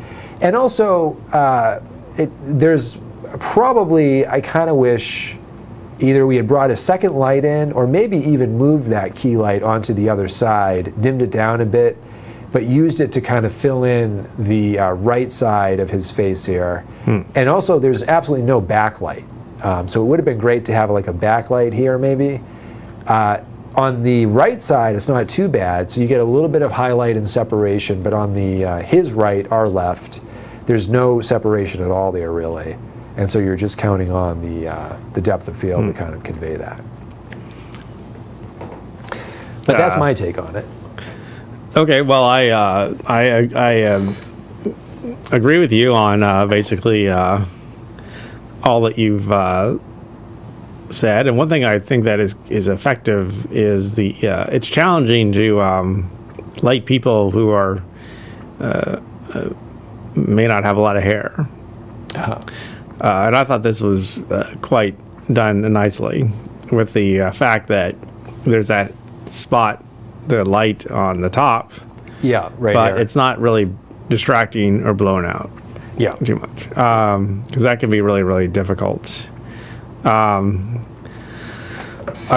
And also, there's probably, I kind of wish either we had brought a second light in, or maybe even moved that key light onto the other side, dimmed it down a bit, but used it to kind of fill in the right side of his face here. And also, there's absolutely no backlight. So it would have been great to have like a backlight here, maybe. On the right side, it's not too bad, so you get a little bit of highlight and separation, but on the his right, our left, there's no separation at all there, really. And so you're just counting on the depth of field to kind of convey that. But that's my take on it. Okay, well, I agree with you on basically all that you've said. And one thing I think that is effective is it's challenging to light people who are may not have a lot of hair. And I thought this was quite done nicely with the fact that there's that spot, the light on the top. Yeah, right. But it's not really distracting or blown out. Yeah, too much, because that can be really, really difficult. I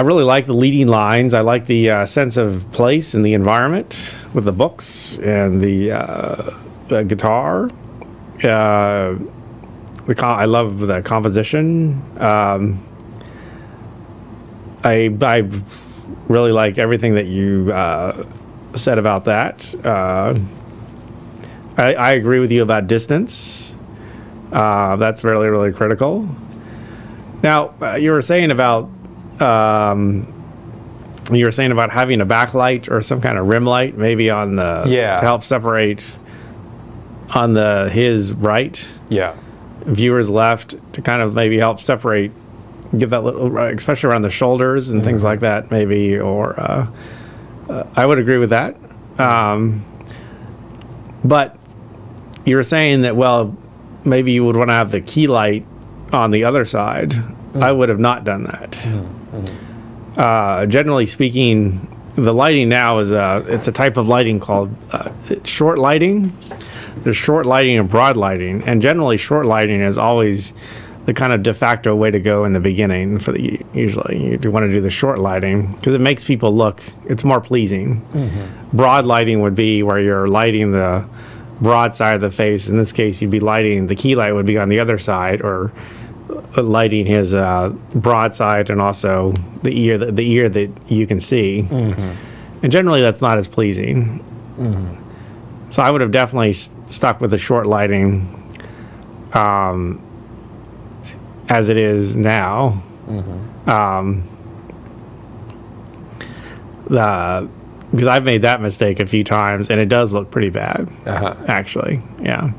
really like the leading lines. I like the sense of place and the environment with the books and the guitar. I love the composition. I really like everything that you said about that. I agree with you about distance. That's really, really critical. Now, you were saying about having a backlight or some kind of rim light, maybe on the to help separate on his right. Yeah. Viewers left to kind of maybe help separate, give that little, especially around the shoulders and things like that, maybe. Or I would agree with that. But you were saying that, well, maybe you would want to have the key light on the other side. I would have not done that. Generally speaking, the lighting now is it's a type of lighting called short lighting. There's short lighting and broad lighting, and generally short lighting is always the kind of de facto way to go in the beginning. Usually you want to do the short lighting because it makes people look, it's more pleasing. Broad lighting would be where you're lighting the broad side of the face. In this case, you'd be lighting, the key light would be on the other side, or lighting his broad side and also the ear that you can see. And generally that's not as pleasing. So I would have definitely stuck with the short lighting as it is now. Because I've made that mistake a few times, and it does look pretty bad, actually. Yeah.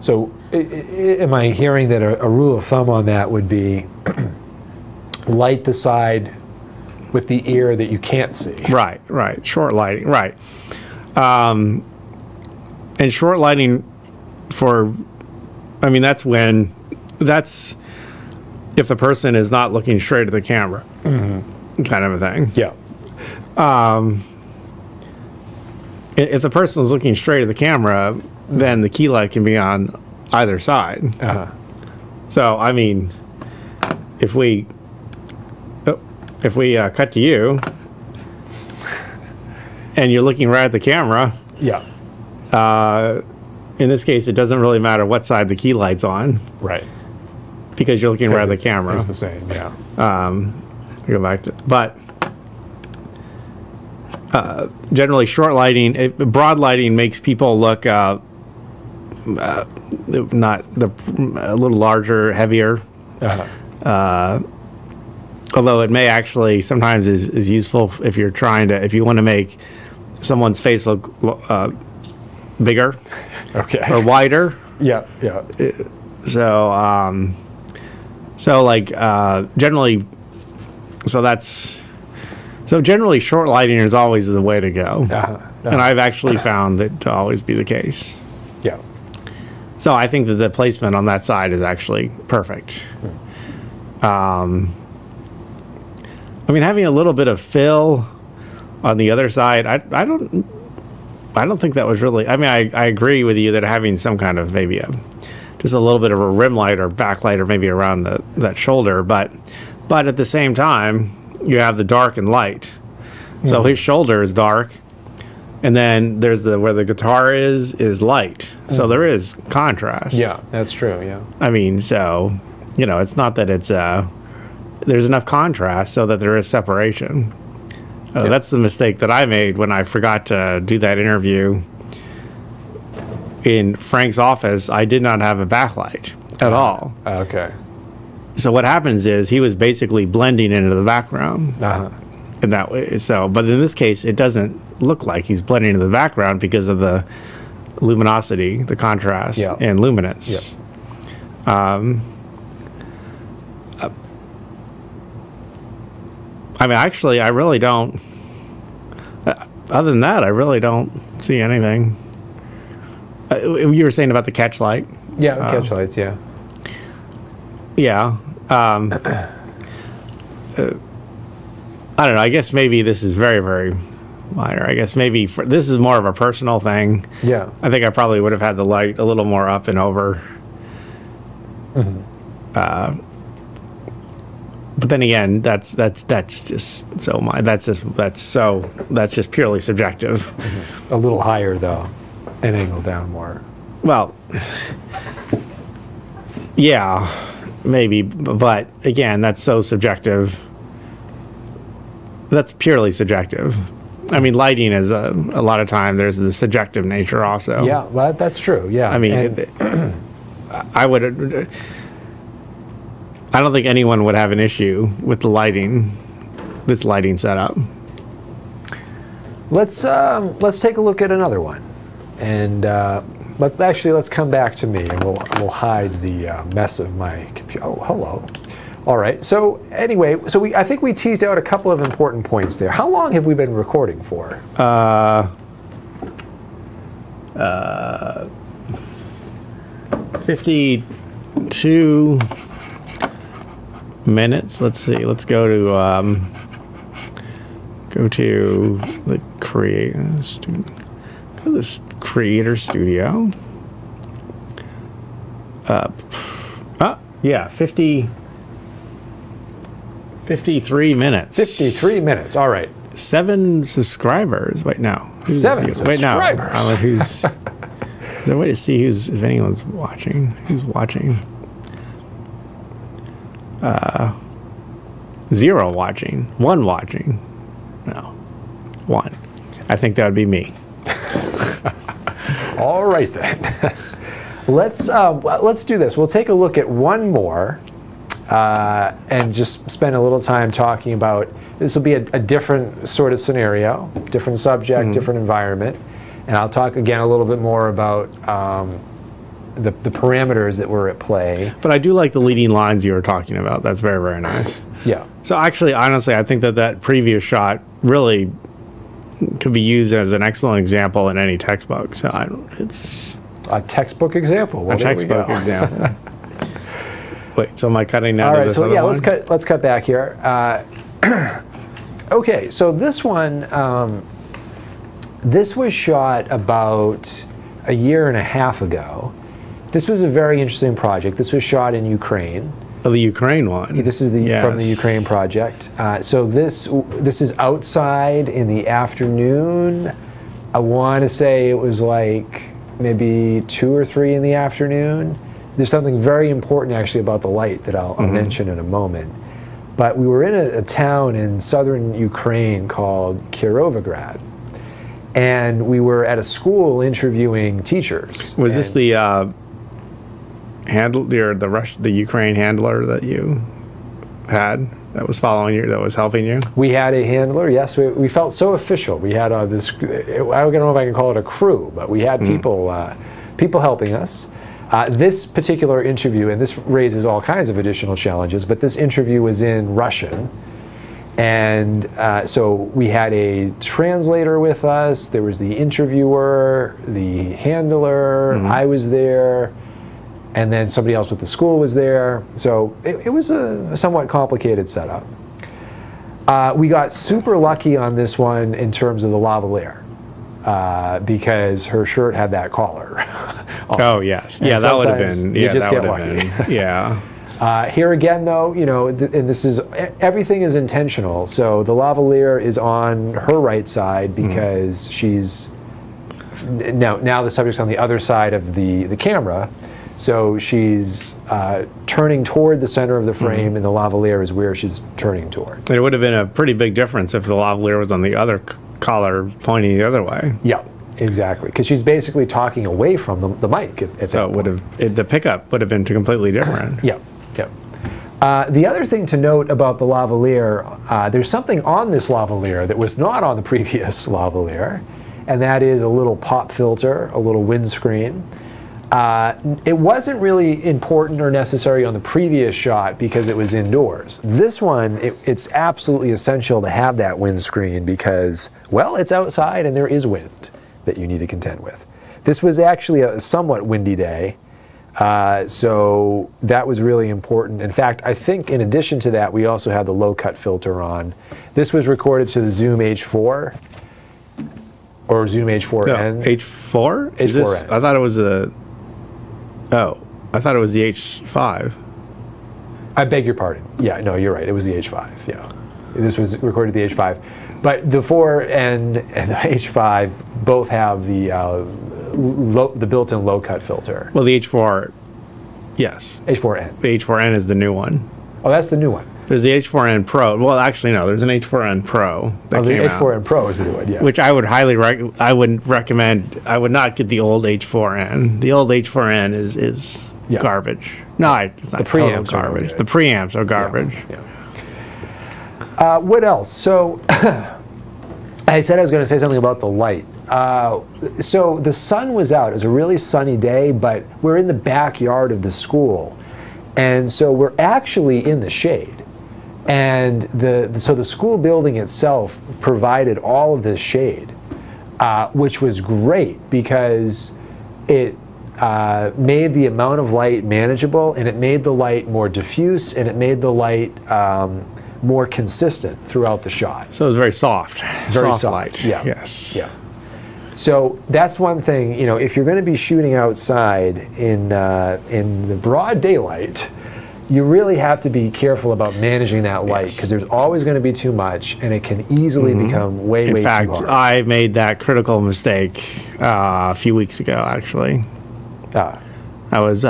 So am I hearing that a rule of thumb on that would be light the side with the ear that you can't see? Right, right. Short lighting, right. And short lighting that's if the person is not looking straight at the camera, kind of a thing. Yeah. If the person is looking straight at the camera, then the key light can be on either side. So, I mean, if we cut to you and you're looking right at the camera, in this case, it doesn't really matter what side the key light's on, right? Because you're looking right at the camera. It's the same, yeah. Go back to, but generally, short lighting, broad lighting makes people look not a little larger, heavier. Although it may actually sometimes is useful if you're if you want to make someone's face look bigger, or wider. Yeah, yeah. So So like generally, so generally short lighting is always the way to go, and I've actually found that to always be the case. Yeah. So I think that the placement on that side is actually perfect. I mean, having a little bit of fill on the other side, I don't think that was really. I mean, I agree with you that having some kind of maybe just a little bit of a rim light or backlight or maybe around that shoulder, but at the same time you have the dark and light. So his shoulder is dark, and then there's where the guitar is light. So there is contrast. Yeah, that's true. Yeah. I mean, so it's not that it's there's enough contrast so that there is separation. That's the mistake that I made when I forgot to do that interview in Frank's office. I did not have a backlight at all. Okay. So what happens is he was basically blending into the background. In that way. So, but in this case, it doesn't look like he's blending into the background because of the luminosity, the contrast, and luminance. Yeah. I mean, actually, I really don't. Other than that, I really don't see anything. You were saying about the catch light. Yeah, catch lights. Yeah. Yeah. I don't know. I guess maybe this is very, very minor. I guess maybe this is more of a personal thing. Yeah. I think I probably would have had the light a little more up and over. But then again, that's just purely subjective. A little higher though, and angle down more. Well, yeah, maybe, but again, that's so subjective. That's purely subjective. I mean, lighting is a lot of time there's the subjective nature also. Yeah, well, that's true. Yeah. I mean, I don't think anyone would have an issue with the lighting, this lighting setup. Let's take a look at another one, and but actually let's come back to me, and we'll hide the mess of my computer. Oh, hello. All right. So anyway, I think we teased out a couple of important points there. How long have we been recording for? 52 minutes. Let's see. Let's go to the creator studio. Yeah, 53 minutes. 53 minutes. All right. 7 subscribers. Wait, no. 7 subscribers. Wait, no. Who's? Is there a way to see if anyone's watching? Who's watching? 0 watching. 1 watching. No. 1. I think that would be me. All right then. Let's do this. We'll take a look at one more. And just spend a little time talking about, this will be a different sort of scenario, different subject, different environment. And I'll talk again a little bit more about the parameters that were at play. But I do like the leading lines you were talking about. That's very, very nice. Yeah. So actually, honestly, I think that previous shot really could be used as an excellent example in any textbook. So it's a textbook example. Well, a textbook example. Wait, so am I cutting now? All right, so yeah, let's cut back here. Okay, so this one, this was shot about a year and a half ago. This was a very interesting project. This was shot in Ukraine. Oh, the Ukraine one. This is from the Ukraine project. So this is outside in the afternoon. I want to say it was like maybe 2 or 3 in the afternoon. There's something very important actually about the light that I'll mention in a moment. But we were in a town in southern Ukraine called Kirovograd. And we were at a school interviewing teachers. Was this the the Ukraine handler that you had that was following you, that was helping you? We had a handler, yes. We felt so official. We had this, I don't know if I can call it a crew, but we had people helping us. This particular interview, and this raises all kinds of additional challenges, but this interview was in Russian. And so we had a translator with us, there was the interviewer, the handler, I was there, and then somebody else with the school was there. So it was a somewhat complicated setup. We got super lucky on this one in terms of the lavalier, because her shirt had that collar. Oh, yes. And Yeah, that would have sometimes been. you Yeah, just that get would have lucky. been. Yeah. Here again, though, you know, and this is, everything is intentional. So the lavalier is on her right side because she's, now the subject's on the other side of the camera. So she's turning toward the center of the frame, and the lavalier is where she's turning toward. It would have been a pretty big difference if the lavalier was on the other collar pointing the other way. Yeah, exactly. Because she's basically talking away from the mic. So it would have, the pickup would have been completely different. Yeah. The other thing to note about the lavalier, there's something on this lavalier that was not on the previous lavalier, and that is a little pop filter, a little windscreen. It wasn't really important or necessary on the previous shot because it was indoors. This one, it's absolutely essential to have that windscreen because, well, it's outside and there is wind that you need to contend with. This was actually a somewhat windy day. So that was really important. In fact, I think in addition to that, we also had the low cut filter on. This was recorded to the Zoom H4 or Zoom H4n. No, H4? H4n. I thought it was the, I thought it was the H5. I beg your pardon. Yeah, no, you're right. It was the H5. Yeah, this was recorded the H5. But the 4N and the H5 both have the built-in low-cut filter. Well, the H4, yes. H4n. The H4n is the new one. Oh, that's the new one. There's the H4n Pro. Well, actually, no. There's an H4n Pro that The came H4n out, Pro is the new one, yeah. which I would highly I would recommend. I would not get the old H4n. The old H4n is Yeah. garbage. No, it's not The preamps total are no garbage. good. The preamps are garbage. Yeah. What else? So I said I was going to say something about the light. So the sun was out. It was a really sunny day, but we're in the backyard of the school. And so we're actually in the shade. And so the school building itself provided all of this shade, which was great because it made the amount of light manageable, and it made the light more diffuse, and it made the light more consistent throughout the shot. So it was very soft. Very soft light. Yeah. Yes. Yeah. So that's one thing, you know, if you're going to be shooting outside in the broad daylight, you really have to be careful about managing that light because there's always going to be too much, and it can easily become way In fact, too hard. I made that critical mistake a few weeks ago, actually. I was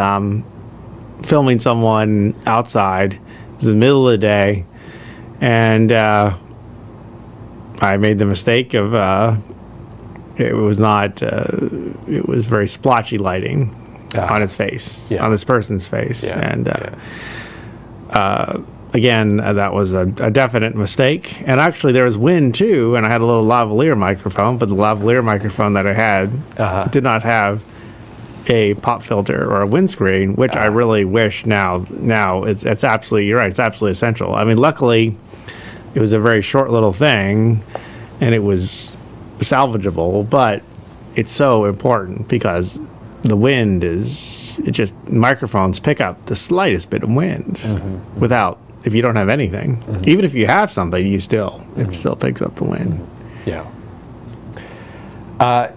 filming someone outside. It was the middle of the day, and I made the mistake of it was not. It was very splotchy lighting on his face, on this person's face, and again, that was a definite mistake. And actually, there was wind too, and I had a little lavalier microphone, but the lavalier microphone that I had did not have a pop filter or a windscreen, which I really wish now it's absolutely, you're right, it's absolutely essential. I mean, luckily it was a very short little thing and it was salvageable, but it's so important because the wind microphones pick up the slightest bit of wind without, if you don't have anything, even if you have something, it still picks up the wind. Yeah.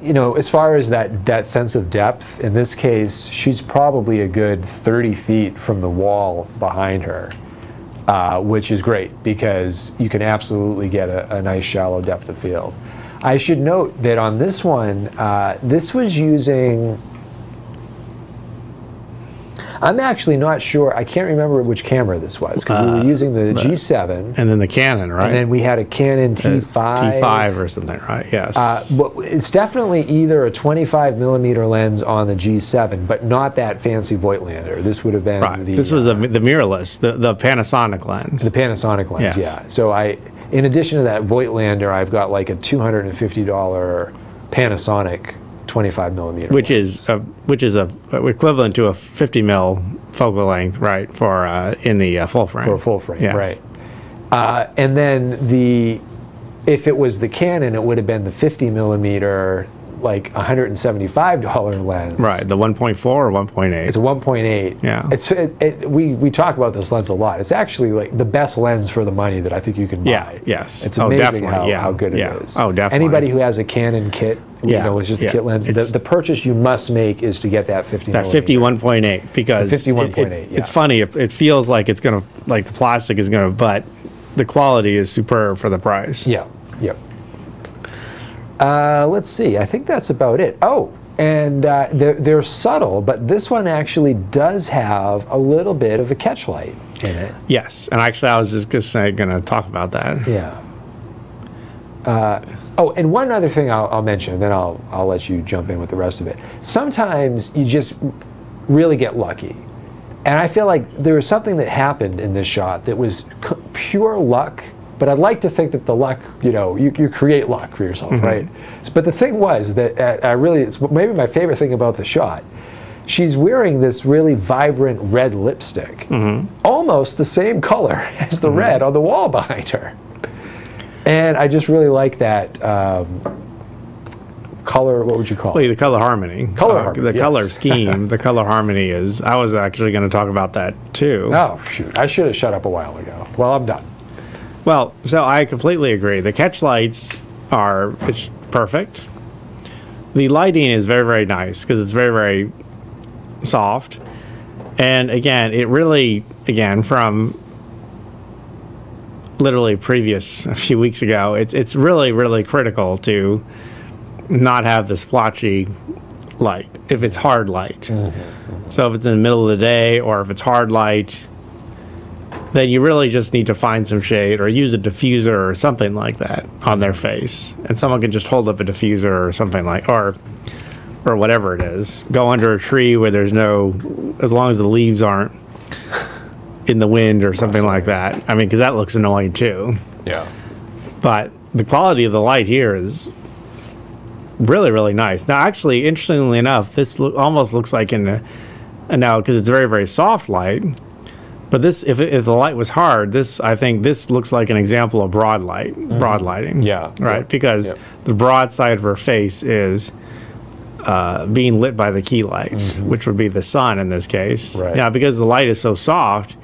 You know, as far as that sense of depth, in this case, she's probably a good 30 feet from the wall behind her, which is great because you can absolutely get a nice shallow depth of field. I should note that on this one, this was using, I'm actually not sure, I can't remember which camera this was because we were using the G7. And then the Canon, right? And then we had a Canon T5. T5 or something, right? Yes. But it's definitely either a 25mm lens on the G7, but not that fancy Voigtlander. This would have been this was the mirrorless, the Panasonic lens. The Panasonic lens, yeah. So in addition to that Voigtlander, I've got like a $250 Panasonic 25 millimeter, which lens. is equivalent to a 50 mil focal length, right? For in the full frame. For a full frame, Yes. right? And then if it was the Canon, it would have been the 50 millimeter, like $175 lens. Right, the 1.4 or 1.8. It's a 1.8. Yeah. We talk about this lens a lot. It's actually like the best lens for the money that I think you can buy. Yeah, yes. It's Oh, amazing definitely, how good yeah. it is. Oh, definitely. Anybody who has a Canon kit, you Yeah, know, it's just a yeah. kit lens. It's- The purchase you must make is to get that 50 That millimeter. 51.8, because The 51.8, yeah. it's funny. It feels like it's gonna, like the plastic is gonna, but the quality is superb for the price. Yeah, yep. Let's see. I think that's about it. Oh, and they're subtle, but this one actually does have a little bit of a catch light in it. Yes, and actually, I was just gonna talk about that. Yeah. Oh, and one other thing I'll mention, and then I'll let you jump in with the rest of it. Sometimes you just really get lucky. And I feel like there was something that happened in this shot that was pure luck, but I'd like to think that the luck, you know, you create luck for yourself, right? But the thing was that it's maybe my favorite thing about the shot. She's wearing this really vibrant red lipstick, almost the same color as the red on the wall behind her. And I just really like that color, what would you call it? Well, the color harmony. Color harmony, The yes. color scheme, the color harmony is, I was actually going to talk about that too. Oh, shoot. I should have shut up a while ago. Well, I'm done. Well, so I completely agree. The catch lights it's perfect. The lighting is very, very nice because it's very, very soft. And again, it really, from literally a few weeks ago, it's really, really critical to not have the splotchy light if it's hard light. So if it's in the middle of the day or if it's hard light, then you really just need to find some shade or use a diffuser or something like that on their face. And someone can just hold up a diffuser or something or whatever it is. Go under a tree where there's as long as the leaves aren't in the wind or something like that. I mean, because that looks annoying too. Yeah. But the quality of the light here is really, really nice. Now, actually, interestingly enough, this almost looks like now, because it's very, very soft light. But this, if the light was hard, I think this looks like an example of broad lighting. Yeah. Right? Because the broad side of her face is being lit by the key light, which would be the sun in this case. Right. Now, because the light is so soft,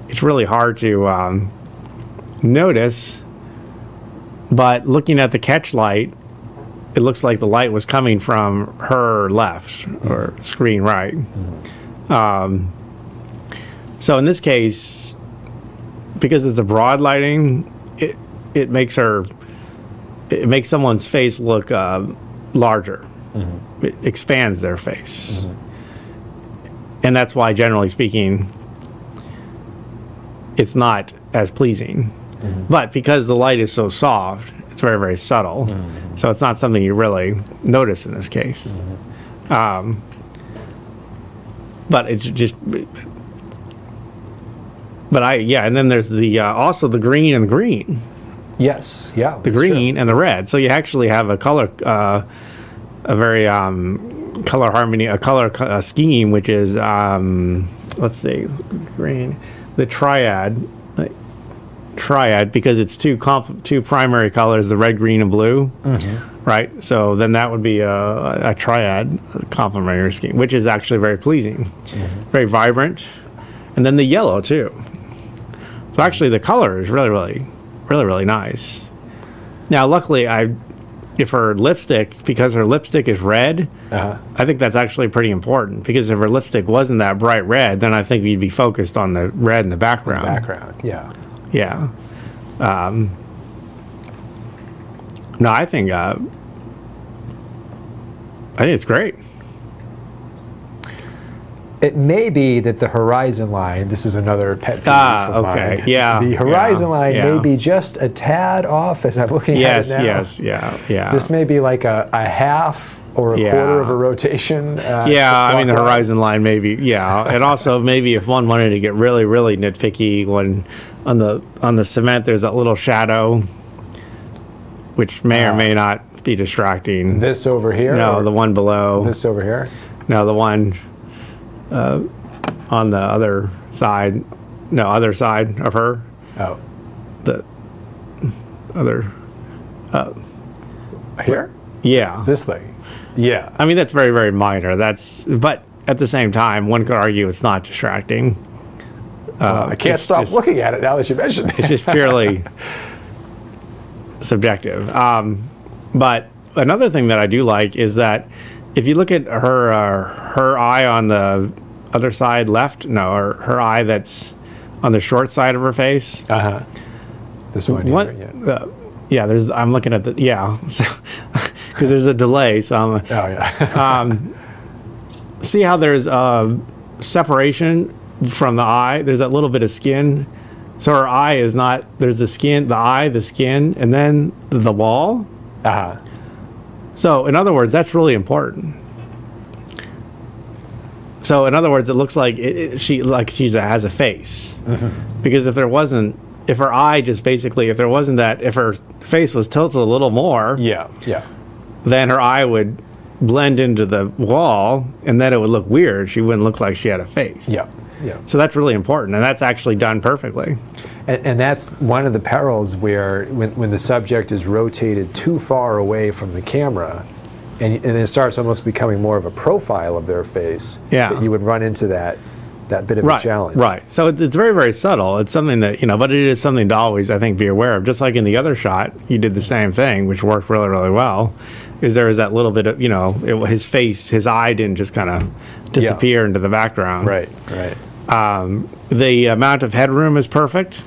it's really hard to notice. But looking at the catch light, it looks like the light was coming from her left or screen right. So in this case, because it's a broad lighting, it makes someone's face look larger. It expands their face. And that's why, generally speaking, it's not as pleasing. But because the light is so soft, it's very, very subtle. So it's not something you really notice in this case. But it's just... and then there's also the green and the green. Yes, yeah. The green and the red. So you actually have a color, a very color harmony, a color scheme, which is, let's see, green, the triad, because it's two primary colors, the red, green, and blue, right? So then that would be a triad complementary scheme, which is actually very pleasing, very vibrant, and then the yellow too. So actually, the color is really, really, really, really nice. Now, luckily, if her lipstick, because her lipstick is red, I think that's actually pretty important. Because if her lipstick wasn't that bright red, then I think you'd be focused on the red in the background. Yeah. Yeah. No, I think it's great. It may be that the horizon line, this is another pet peeve of okay. mine. Yeah. The horizon line yeah. may be just a tad off as I'm looking at it now. Yes, yeah. This may be like a half or a quarter of a rotation. I mean, the horizon line maybe, and also maybe if one wanted to get really, really nitpicky, when on the cement there's that little shadow, which may or may not be distracting. This over here? No, the one below. This over here? No, the one on the other side. No, other side of her. Oh. The other. Here? Yeah. This thing? Yeah. I mean, that's very, very minor. But at the same time, one could argue it's not distracting. I can't stop looking at it now that you mentioned it. It's just purely subjective. But another thing that I do like is that if you look at her eye on the other side left, no, or her eye that's on the short side of her face. This one here, yeah. Yeah, I'm looking at the, yeah, because there's a delay, so I'm, oh, yeah. See how there's separation from the eye? There's that little bit of skin. So her eye is not, there's the skin, the eye, the skin, and then the wall. So in other words, that's really important. So in other words, it looks like she has a face. Because if there wasn't, if her eye just basically, if there wasn't that, if her face was tilted a little more, then her eye would blend into the wall, and then it would look weird. She wouldn't look like she had a face. So that's really important, and that's actually done perfectly. And that's one of the perils where when the subject is rotated too far away from the camera, and it starts almost becoming more of a profile of their face, that you would run into that bit of a challenge. Right. So it's very, very subtle. It's something that, but it is something to always, I think, be aware of. Just like in the other shot, you did the same thing, which worked really, really well. Is there was that little bit of, his face, his eye didn't just kind of disappear into the background. Right. The amount of headroom is perfect.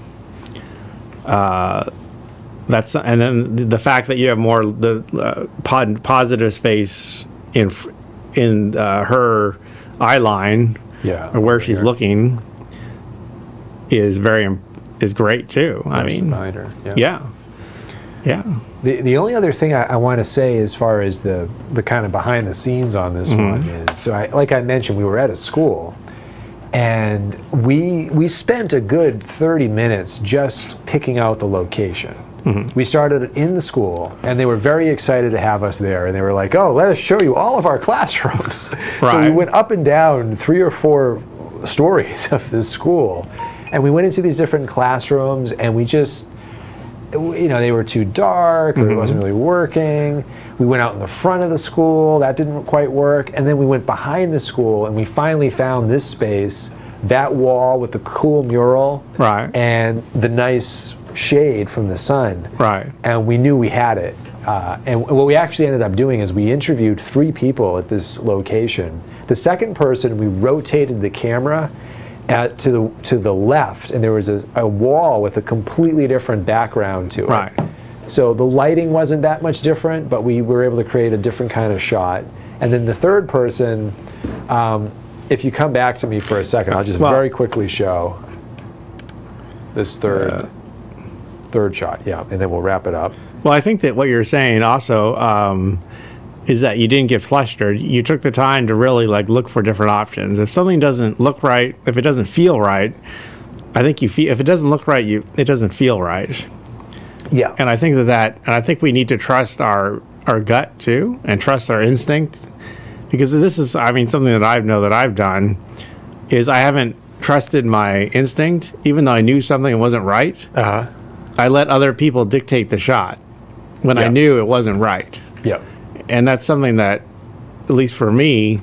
And then the fact that you have more positive space in her eye line, or where she's looking, is great too. I mean, The only other thing I want to say as far as the kind of behind the scenes on this one is, so like I mentioned, we were at a school, and we spent a good 30 minutes just picking out the location. We started in the school, and they were very excited to have us there, and they were like, oh, let us show you all of our classrooms. So we went up and down 3 or 4 stories of this school, and we went into these different classrooms, and we just, they were too dark, or it wasn't really working. We went out in the front of the school, that didn't quite work, and then we went behind the school, and we finally found this space, that wall with the cool mural, and the nice shade from the sun, and we knew we had it. And what we actually ended up doing is we interviewed 3 people at this location. The second person, we rotated the camera to the left, and there was a wall with a completely different background to it. So the lighting wasn't that much different, but we were able to create a different kind of shot. And then the third person, if you come back to me for a second, I'll just very quickly show this third shot, and then we'll wrap it up. Well, I think that what you're saying also is that you didn't get flustered. You took the time to really look for different options. If something doesn't look right, if it doesn't feel right, I think if it doesn't look right, it doesn't feel right. And I think and I think we need to trust our gut too, and trust our instinct, because this is, I mean, something that I've done is I haven't trusted my instinct, even though I knew something wasn't right. I let other people dictate the shot when I knew it wasn't right. And that's something that, at least for me,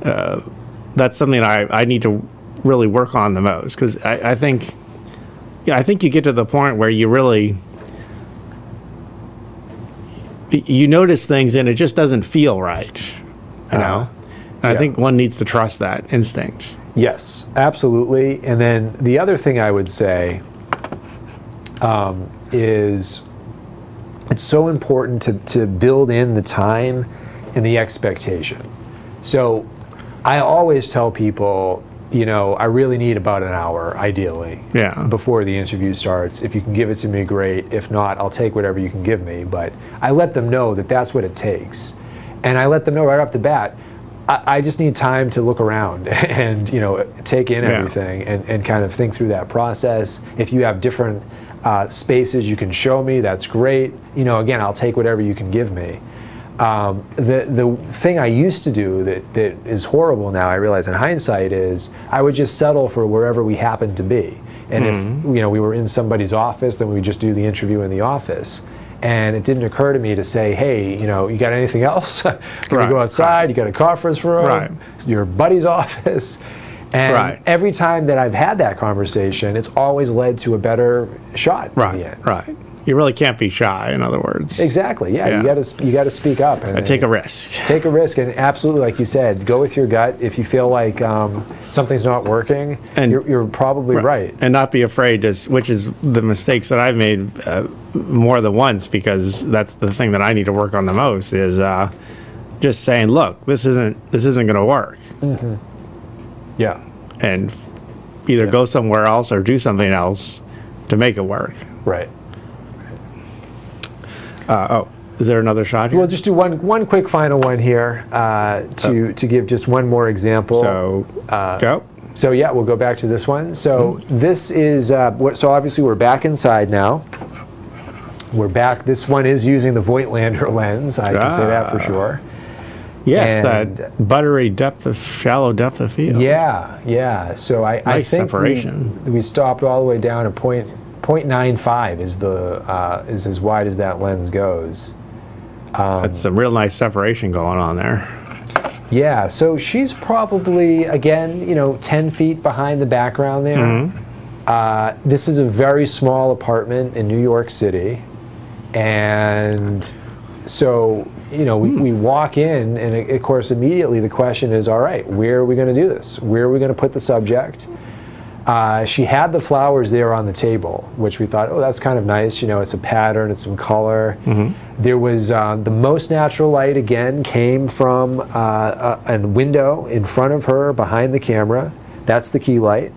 that's something I need to really work on the most, because I think you get to the point where you really, you notice things and it just doesn't feel right, And I think one needs to trust that instinct. Yes, absolutely. And then the other thing I would say is it's so important to build in the time and the expectation. So I always tell people, I really need about an hour, ideally, before the interview starts. If you can give it to me, great. If not, I'll take whatever you can give me. But I let them know that that's what it takes. And I let them know right off the bat, I just need time to look around and take in everything and kind of think through that process. If you have different spaces you can show me, that's great. You know, again, I'll take whatever you can give me. The thing I used to do that is horrible now, I realize in hindsight, is I would just settle for wherever we happened to be. And if, you know, we were in somebody's office, then we would just do the interview in the office. And it didn't occur to me to say, hey, you know, you got anything else? Can we go outside? You got a conference room? Your buddy's office? And every time that I've had that conversation, it's always led to a better shot in the end. You really can't be shy, in other words. Exactly. Yeah. You got to speak up and take a risk. Take a risk, and absolutely, like you said, go with your gut. If you feel like something's not working, and you're probably right. And not be afraid to, which is the mistakes that I've made more than once, because that's the thing that I need to work on the most, is just saying, look, this isn't going to work. Yeah. And either go somewhere else or do something else to make it work. Right. Is there another shot here? We'll just do one quick final one here to give just one more example. So, go. So yeah, we'll go back to this one. So this is, so obviously we're back inside now. We're back, this one is using the Voigtlander lens, I can say that for sure. Yes, that buttery shallow depth of field. Yeah, yeah. So I think separation. We stopped all the way down to 0.95 is as wide as that lens goes. That's some real nice separation going on there. Yeah, so she's probably, again, you know, 10 feet behind the background there. This is a very small apartment in New York City. And so, you know, we walk in, and of course, immediately the question is, all right, where are we going to do this? Where are we going to put the subject? She had the flowers there on the table, which we thought, oh, that's kind of nice. You know, it's a pattern, it's some color. There was the most natural light, again, came from a window in front of her behind the camera. That's the key light.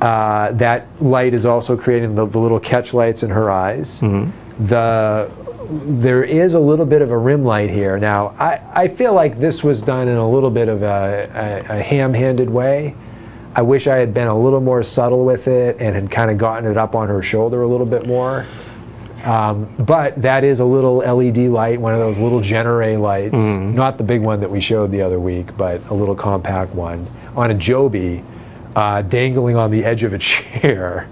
That light is also creating the little catch lights in her eyes. There is a little bit of a rim light here. Now, I feel like this was done in a little bit of a ham-handed way. I wish I had been a little more subtle with it and had kind of gotten it up on her shoulder a little bit more. But that is a little LED light, one of those little Genere lights. Not the big one that we showed the other week, but a little compact one on a Joby, dangling on the edge of a chair.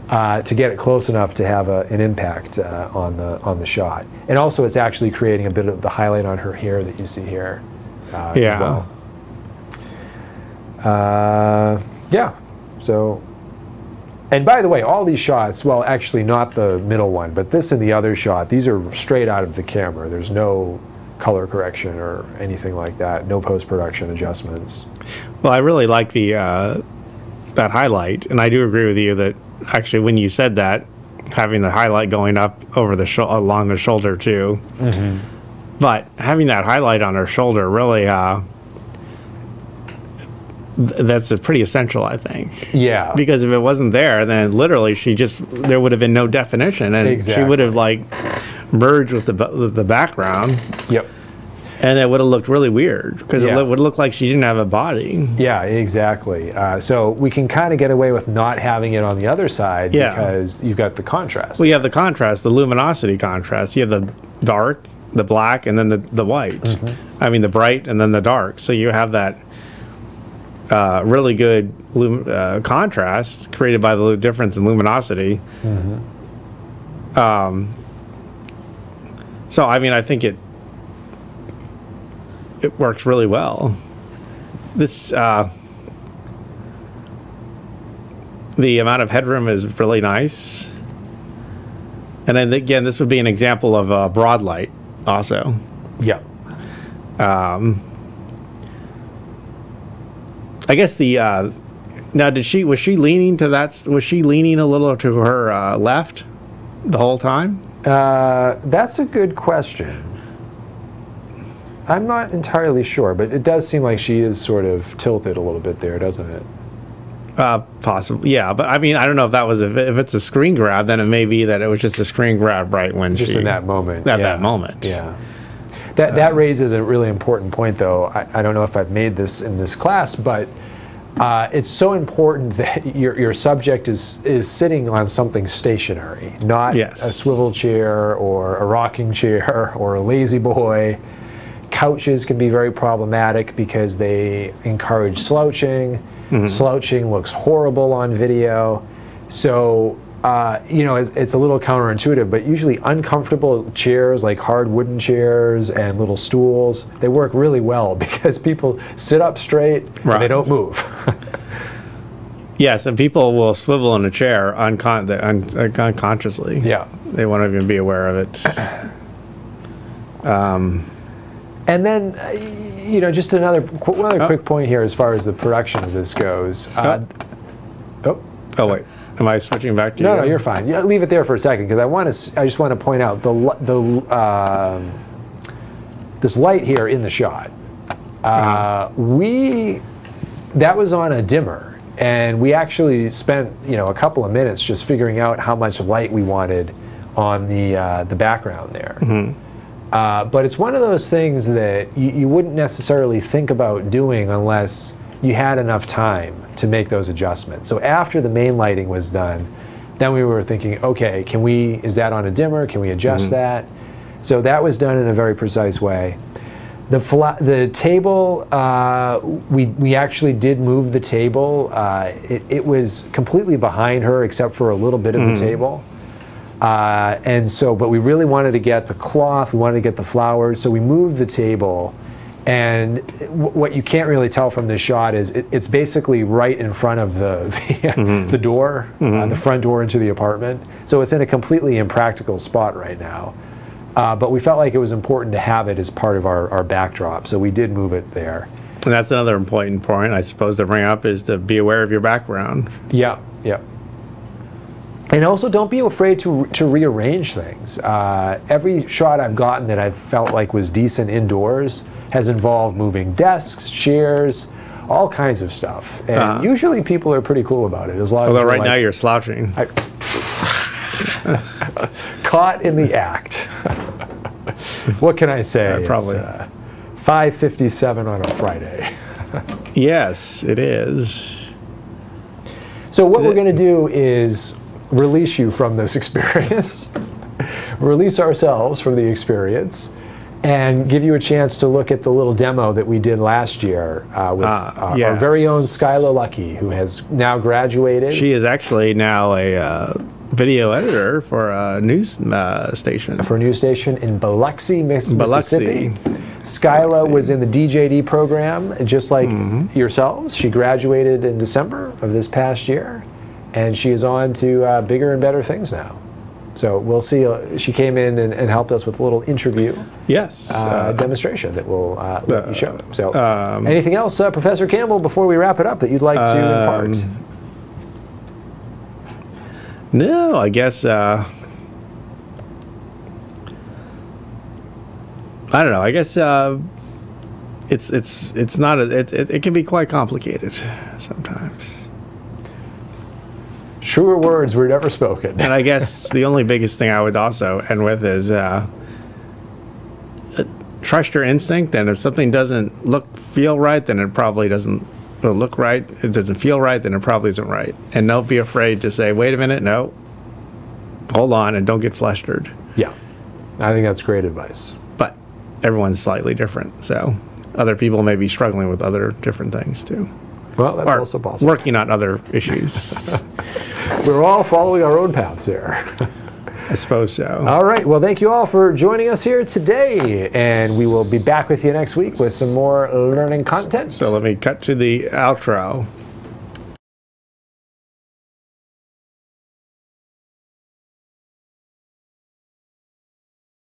To get it close enough to have an impact on the shot, and also it's actually creating a bit of the highlight on her hair that you see here. As well. Yeah. So, and by the way, all these shots, well, actually not the middle one, but this and the other shot, these are straight out of the camera. There's no color correction or anything like that. No post-production adjustments. Well, I really like the that highlight, and I do agree with you that. Actually, when you said that, having the highlight going up over the along the shoulder too, but having that highlight on her shoulder really, that's pretty essential, I think. Yeah. Because if it wasn't there, then literally there would have been no definition, and she would have like merged with the background. Yep. And it would have looked really weird, because it would look like she didn't have a body. Yeah, exactly. So we can kind of get away with not having it on the other side because you've got the contrast. Well, you have the contrast, the luminosity contrast. You have the dark, the black, and then the white. I mean, the bright and then the dark. So you have that really good contrast created by the difference in luminosity. So, I mean, I think it works really well. This the amount of headroom is really nice, and then again, this would be an example of a broad light, also. Yeah. I guess the now was she leaning to that? Was she leaning a little to her left the whole time? That's a good question. I'm not entirely sure, but it does seem like she is sort of tilted a little bit there, doesn't it? Possibly, yeah. But I mean, I don't know if that was if it's a screen grab, then it may be that it was just a screen grab right when just in that moment. At that moment, yeah. That raises a really important point, though. I don't know if I've made this in this class, but it's so important that your subject is sitting on something stationary, not Yes. a swivel chair or a rocking chair or a lazy boy. Couches can be very problematic because they encourage slouching. Slouching looks horrible on video. So, you know, it's a little counterintuitive, but usually uncomfortable chairs like hard wooden chairs and little stools, they work really well because people sit up straight and they Right. don't move. Yes, and people will swivel in a chair unconsciously. Yeah. They won't even be aware of it. And then, you know, just another quick point here as far as the production of this goes. Oh, Oh, wait. Am I switching back to you? no, you're fine. Yeah, leave it there for a second because I just want to point out this light here in the shot. That was on a dimmer, and we actually spent, you know, a couple of minutes just figuring out how much light we wanted on the background there. But it's one of those things that you wouldn't necessarily think about doing unless you had enough time to make those adjustments. So after the main lighting was done, then we were thinking, okay, is that on a dimmer? Can we adjust that? So that was done in a very precise way. The table, we actually did move the table. It was completely behind her except for a little bit of the table. And so, but we really wanted to get the cloth, we wanted to get the flowers, so we moved the table. And what you can't really tell from this shot is it's basically right in front of the door, the front door into the apartment. So it's in a completely impractical spot right now. But we felt like it was important to have it as part of our backdrop, so we did move it there. And that's another important point, I suppose, to bring up is to be aware of your background. Yeah, yeah. And also, don't be afraid to rearrange things. Every shot I've gotten that I've felt like was decent indoors has involved moving desks, chairs, all kinds of stuff. And usually people are pretty cool about it. As long Although as right now you're slouching. Caught in the act. What can I say? Probably. It's 5:57 on a Friday. Yes, it is. So what we're going to do is release you from this experience, release ourselves from the experience, and give you a chance to look at the little demo that we did last year with our yes. very own Skyla Lucky, who has now graduated. She is actually now a video editor for a news station. For a news station in Biloxi, Mississippi. Biloxi. Skyla was in the DJD program, just like yourselves. She graduated in December of this past year, and she is on to bigger and better things now. So we'll see. She came in and helped us with a little interview. Yes. Demonstration that we'll let you show. So anything else, Professor Campbell, before we wrap it up that you'd like to impart? No, I guess I don't know. I guess it's not it can be quite complicated sometimes. Truer words were never spoken. And I guess the only biggest thing I would also end with is trust your instinct. And if something doesn't feel right, then it probably doesn't look right. It doesn't feel right, then it probably isn't right. And don't be afraid to say, wait a minute, no, hold on, and don't get flustered. Yeah, I think that's great advice. But everyone's slightly different, so other people may be struggling with other different things too. Well, that's Or also possible. working on other issues. We're all following our own paths here. I suppose so. All right. Well, thank you all for joining us here today. And we will be back with you next week with some more learning content. So let me cut to the outro.